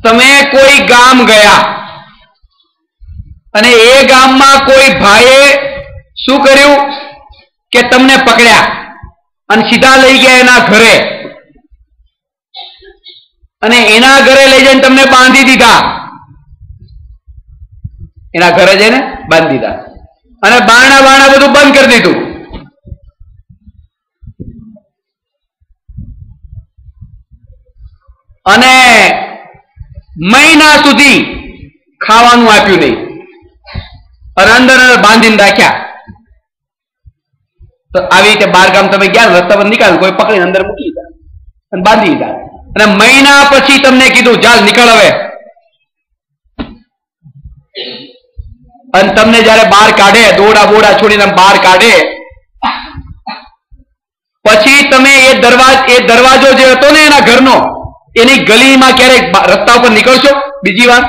તમે કોઈ ગામ ગયા અને એ ગામમાં કોઈ ભાઈએ શું કર્યું કે તમને પકડ્યા અને સીધા લઈ ગયા એના ઘરે, અને એના ઘરે લઈ જઈને તમને બાંધી દીધા, એના ઘરે જઈને બાંધી દીધા અને બારણા બધું બંધ કરી દીધું. અને મહિના સુધી ખાવાનું આપ્યું નહીં અને અંદર બાંધીને રાખ્યા. તો આવી રીતે બાર ગામ તમે ગયા, રસ્તા પર નીકળ્યા, કોઈ પકડીને અંદર મૂકી દીધા અને બાંધી દીધા, અને મહિના પછી તમને કીધું ચાલ નીકળ હવે. અને તમને જયારે બહાર કાઢે, દોડા બોડા છોડીને બહાર કાઢે, પછી તમે એ દરવાજો જે હતો ને એના ઘરનો, એની ગલીમાં ક્યારેક રસ્તા ઉપર નીકળશો બીજી વાર?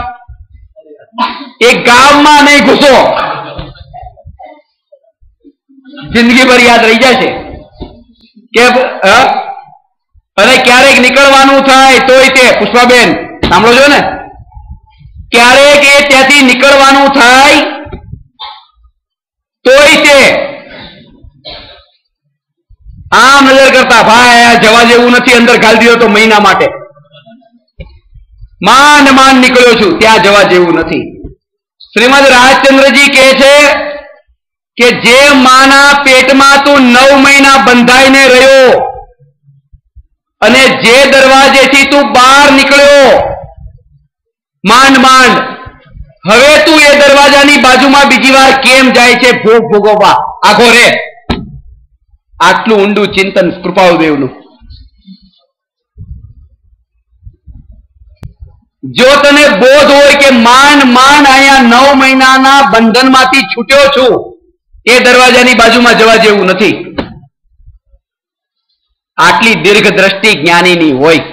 એ ગામમાં નહીં ઘૂસો, જિંદગીભર યાદ રહી જશે કે અને ક્યારેક નીકળવાનું થાય તોય તે, પુષ્પાબેન સાંભળો છો ને, ક્યારેક એ ત્યાંથી નીકળવાનું થાય તોય તે આમ નજર કરતા, ભાઈ જવા જેવું નથી, અંદર ઘાલી દીધો તો મહિના માટે, માંડ નીકળ્યો છું, ત્યાં જવા જેવું નથી. શ્રીમદ રાજચંદ્રજી કહે છે કે જે માના પેટમાં તું 9 મહિના બંધાઈને રહ્યો અને જે દરવાજેથી તું બહાર નીકળ્યો માંડ, હવે તું એ દરવાજાની બાજુમાં બીજી વાર કેમ જાય છે ભોગ ભોગવવા? આખો રે. આટલું ઊંડું ચિંતન કૃપાળુદેવનું. જો તને બોધ હોય કે માંડ અહીંયા 9 મહિનાના બંધનમાંથી છૂટ્યો છું, એ દરવાજાની બાજુમાં જવા જેવું નથી, આટલી દીર્ઘ દ્રષ્ટિ જ્ઞાનીની હોય.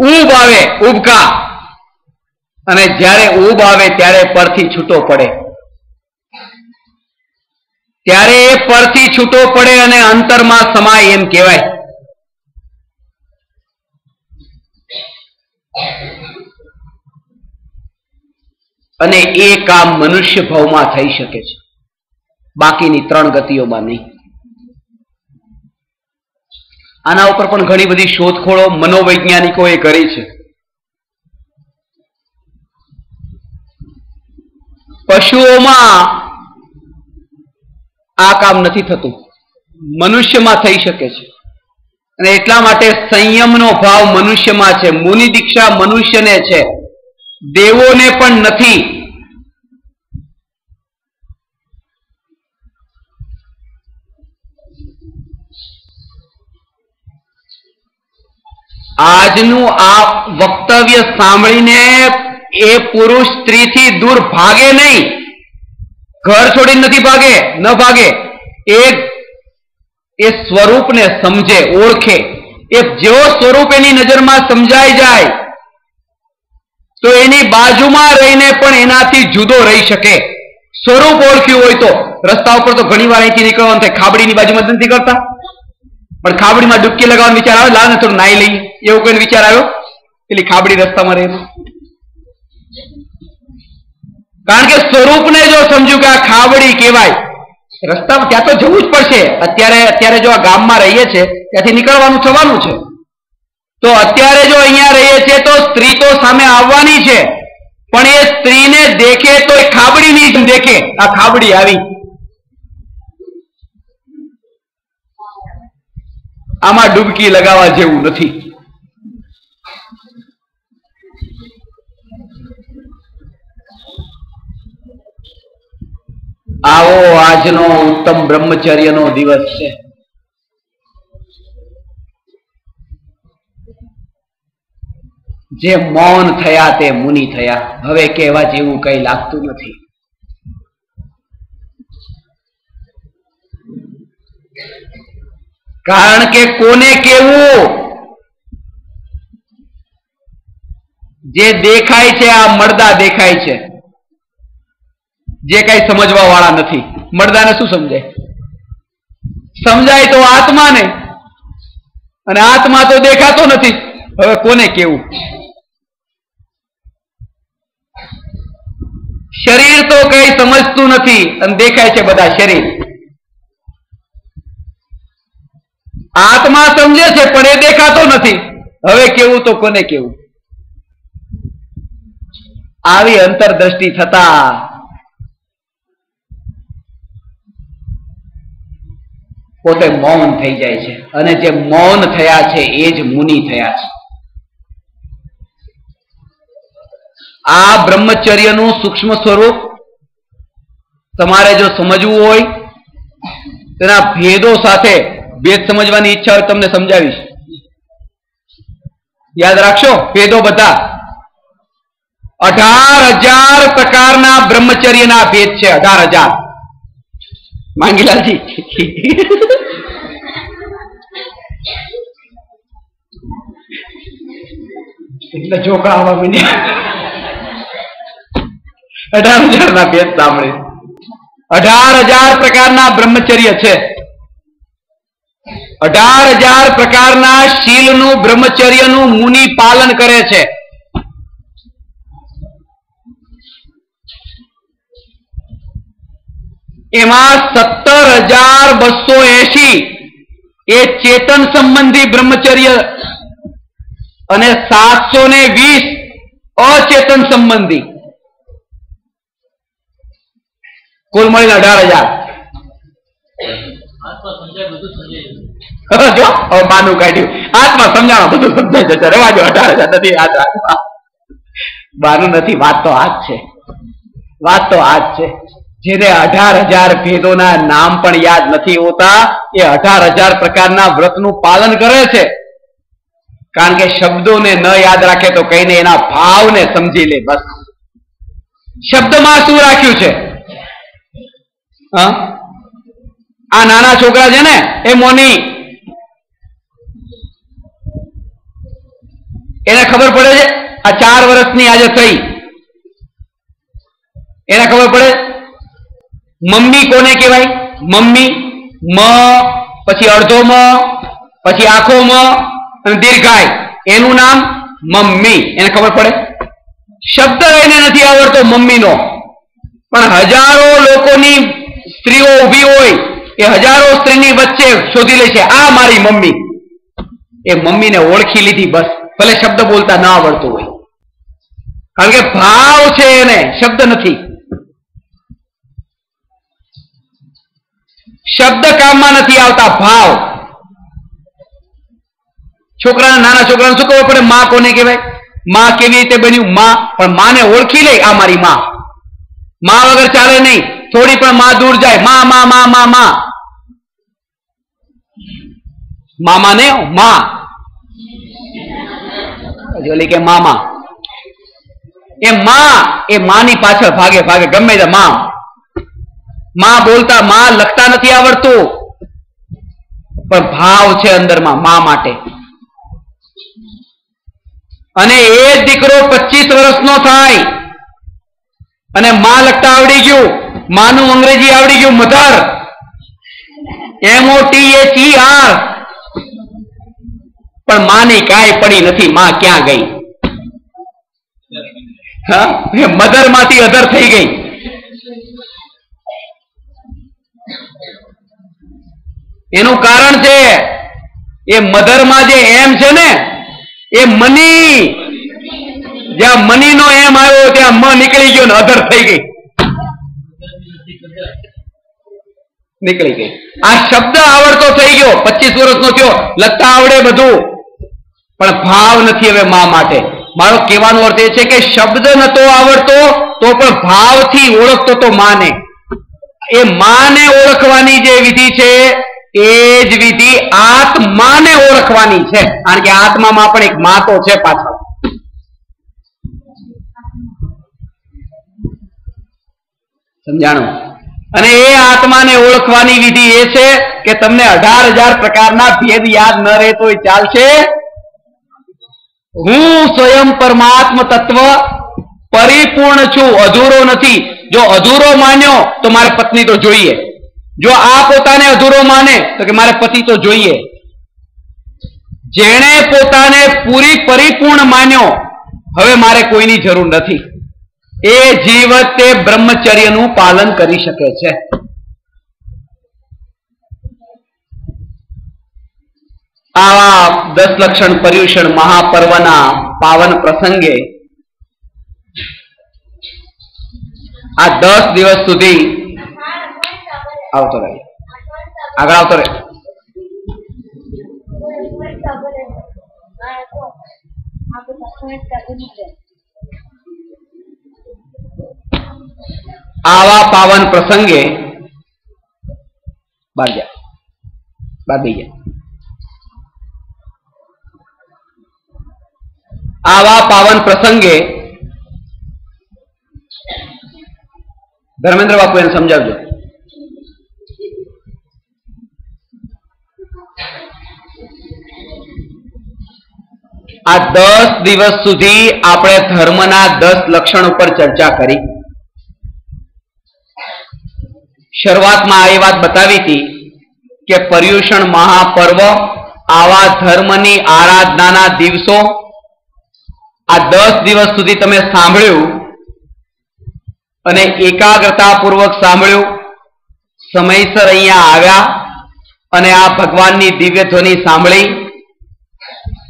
ઊબ આવે, ઉબકા, અને જ્યારે ઊબ આવે ત્યારે પરથી છૂટો પડે, ત્યારે એ પરથી છૂટો પડે અને અંતરમાં સમાય એમ કહેવાય. અને એ કામ મનુષ્ય ભાવમાં થઈ શકે છે, બાકીની 3 ગતિઓમાં નહીં. આના ઉપર પણ ઘણી બધી શોધખોળો મનોવૈજ્ઞાનિકોએ કરી છે. પશુઓમાં આ કામ નથી થતું, મનુષ્યમાં થઈ શકે છે, અને એટલા માટે સંયમનો ભાવ મનુષ્યમાં છે. મુનિ દીક્ષા મનુષ્યને છે, દેવોને પણ નથી. આજનું આ વક્તવ્ય સાંભળીને એ પુરુષ સ્ત્રીથી દૂર ભાગે નહીં, ઘર છોડીને નથી ભાગે, ન ભાગે. એ સ્વરૂપને સમજે, ઓળખે. એ જેવો સ્વરૂપ એની નજરમાં સમજાઈ જાય તો એની બાજુમાં રહીને પણ એનાથી જુદો રહી શકે. સ્વરૂપ ઓળખ્યું હોય તો. રસ્તા ઉપર તો ઘણી વાર અહીંથી નીકળવાનું થાય, ખાબડીની બાજુમાં નથી કરતા, પણ ખાબડીમાં ડૂબકી લગાવવાનો વિચાર આવે, લાવ ને થોડું નાઈ લઈએ, એવો કોઈ વિચાર આવ્યો? પેલી ખાબડી રસ્તામાં રહે, કારણ કે સ્વરૂપને જો સમજ્યું કે આ ખાબડી કહેવાય, રસ્તામાં ત્યાં તો જવું જ પડશે. અત્યારે જો આ ગામમાં રહીએ છે ત્યાંથી નીકળવાનું થવાનું છે, તો અત્યારે જો અહીંયા રહીએ છીએ તો સ્ત્રી તો સામે આવવાની છે, પણ એ સ્ત્રીને દેખે તો એ ખાબડીની જ દેખે, આ ખાબડી આવી. આમાં ડૂબકી લગાવવા જેવું નથી. આવો આજનો ઉત્તમ બ્રહ્મચર્યનો દિવસ છે. જે મૌન થયા તે મુનિ થયા. હવે કહેવા જેવું કઈ લાગતું નથી. કારણ કે કોને કેવું? જે દેખાય છે આ મળદા દેખાય છે, જે કઈ સમજવા વાળા નથી. મળદાને શું સમજાય? સમજાય તો આત્માને, અને આત્મા તો દેખાતો નથી. હવે કોને કેવું? શરીર તો કઈ સમજતું નથી અને દેખાય છે બધા શરીર. આત્મા સમજે છે પણ એ દેખાતો નથી. હવે કેવું તો કોને કેવું? આવી અંતરદ્રષ્ટિ થતા પોતે મૌન થઈ જાય છે, અને જે મૌન થયા છે એ જ મુનિ થયા છે. આ બ્રહ્મચર્યનું સૂક્ષ્મ સ્વરૂપ તમારે જો સમજવું હોય, તેના ભેદો સાથે ભેદ સમજવાની ઈચ્છા હોય તમને સમજાવીશ. યાદ રાખશો ભેદો બધા. 18,000 પ્રકારના બ્રહ્મચર્યના ભેદ છે. 18,000. માંગીલાલજી એટલે જોકા આવવા માંડ્યા. 18,000 ના ભેદ સાંભળે. 18,000 પ્રકારના બ્રહ્મચર્ય છે. 18,000 પ્રકારના શીલનું બ્રહ્મચર્યનું મુનિ પાલન કરે છે. એમાં 17,280 એ ચેતન સંબંધી બ્રહ્મચર્ય અને 720 અચેતન સંબંધી. કુલ મળીને 18,000. જો હવે બાનું કાઢ્યું. આત્મા સમજાણો બધું સમજાય જશે. રહેવા દો. 18,000 નથી. બાનું નથી. વાત તો આ જ છે. વાત તો આ જ છે. જેને 18,000 ભેદોના નામ પણ યાદ નથી હોતા, એ 18,000 પ્રકારના વ્રતનું પાલન કરે છે. કારણ કે શબ્દોને ન યાદ રાખે તો કહીને એના ભાવને સમજી લે. બસ શબ્દમાં શું રાખ્યું છે? આ નાના છોકરા છે ને એ મોની, એને ખબર પડે છે આ 4 વર્ષની આજે થઈ, એને ખબર પડે મમ્મી કોને કહેવાય? મમ્મી મ, પછી અડધો મ, પછી આખો મ અને દીર્ઘાય, એનું નામ મમ્મી. એને ખબર પડે. શબ્દ એને નથી આવડતો મમ્મીનો, પણ હજારો લોકોની સ્ત્રીઓ ઉભી હોય, એ હજારો સ્ત્રીની વચ્ચે શોધી લે છે આ મારી મમ્મી. એ મમ્મીને ઓળખી લીધી. બસ ભલે શબ્દ બોલતા ના આવડતું હોય, કારણ કે ભાવ છે એને, શબ્દ નથી. શબ્દ કામમાં નથી આવતા, ભાવ. છોકરાને, નાના છોકરાને શું ખબર પડે માં કોને કહેવાય? માં કેવી રીતે બન્યું? માં. પણ માને ઓળખી લે આ મારી માં. માં વગર ચાલે નહીં. થોડી પણ માં દૂર જાય માં માં માં માં માં. મામા ને માં, ઓલી કે મામા. એ માં, એ માની પાછળ ભાગે ભાગે ગમે તે માં. માં બોલતા, માં લખતા નથી આવડતું, પણ ભાવ છે અંદરમાં માં માટે. અને એ દીકરો 25 વર્ષનો થાય અને માં લખતા આવડી ગયું, માનું અંગ્રેજી આવડી ગયું મધર, MOTHER, પણ માની કાંઈ પડી નથી. માં ક્યાં ગઈ? મધર માંથી અધર થઈ ગઈ. એનું કારણ છે એ મધરમાં જે એમ છે ને, એ મની, જ્યાં મની નો એમ આવ્યો ત્યાં મ નીકળી ગયો ને અધર થઈ ગઈ, નીકળી ગઈ. આ શબ્દ આવડતો થઈ ગયો, 25 વર્ષનો થયો, લખતા આવડે બધું, પણ ભાવ નથી હવે માં માટે. મારો કહેવાનો અર્થ એ છે કે શબ્દ નતો આવડતો તો પણ ભાવથી ઓળખતો તો માને. એ માને ઓળખવાની જે વિધિ છે એ જ વિધિ આત્માને ઓળખવાની છે. કારણ કે આત્મામાં પણ એક મા તો છે પાછળ. સમજાણું? અને એ આત્માને ઓળખવાની વિધિ એ છે કે તમને 18,000 પ્રકારના ભેદ યાદ ન રહે તોય ચાલશે. હું સ્વયં પરમાત્મ તત્વ પરિપૂર્ણ છું, અધૂરો નથી. જો અધૂરો માન્યો તો મારે પત્ની તો જોઈએ. જો આ પોતાને અધૂરો માને તો કે મારે પતિ તો જોઈએ. જેણે પોતાને પૂરી પરિપૂર્ણ માન્યો, હવે મારે કોઈની જરૂર નથી. એ જીવ તે બ્રહ્મચર્યનું પાલન કરી શકે છે. આવા 10 લક્ષણ પર્યુષણ મહાપર્વના પાવન પ્રસંગે આ 10 દિવસ સુધી આવતો રહે, આગળ આવતો રહે. આવા પાવન પ્રસંગે આવા પાવન પ્રસંગે ધર્મેન્દ્ર બાપુ એને સમજાવજો. આ 10 દિવસ સુધી આપણે ધર્મના 10 લક્ષણ ઉપર ચર્ચા કરી. શરૂઆતમાં એ વાત બતાવી હતી કે પર્યુષણ મહાપર્વ આવા ધર્મની આરાધનાના દિવસો, આ 10 દિવસ સુધી તમે સાંભળ્યું અને એકાગ્રતાપૂર્વક સાંભળ્યું, સમયસર અહીંયા આવ્યા અને આ ભગવાનની દિવ્ય ધ્વનિ સાંભળી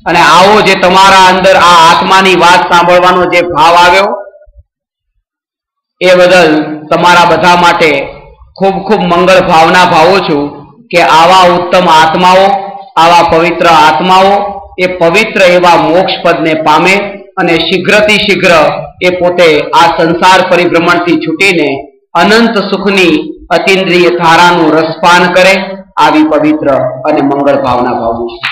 અને આવો જે તમારા અંદર આ આત્માની વાત સાંભળવાનો જે ભાવ આવ્યો, એ બદલ તમારા બધા માટે ખૂબ ખૂબ મંગળ ભાવના ભાવું છું કે આવા ઉત્તમ આત્માઓ, આવા પવિત્ર આત્માઓ એ પવિત્ર એવા મોક્ષ પદને પામે અને શીઘ્રથી શીઘ્ર એ પોતે આ સંસાર પરિભ્રમણથી છૂટીને અનંત સુખની અતિન્દ્રિય ધારાનું રસપાન કરે, આવી પવિત્ર અને મંગળ ભાવના ભાવું છું.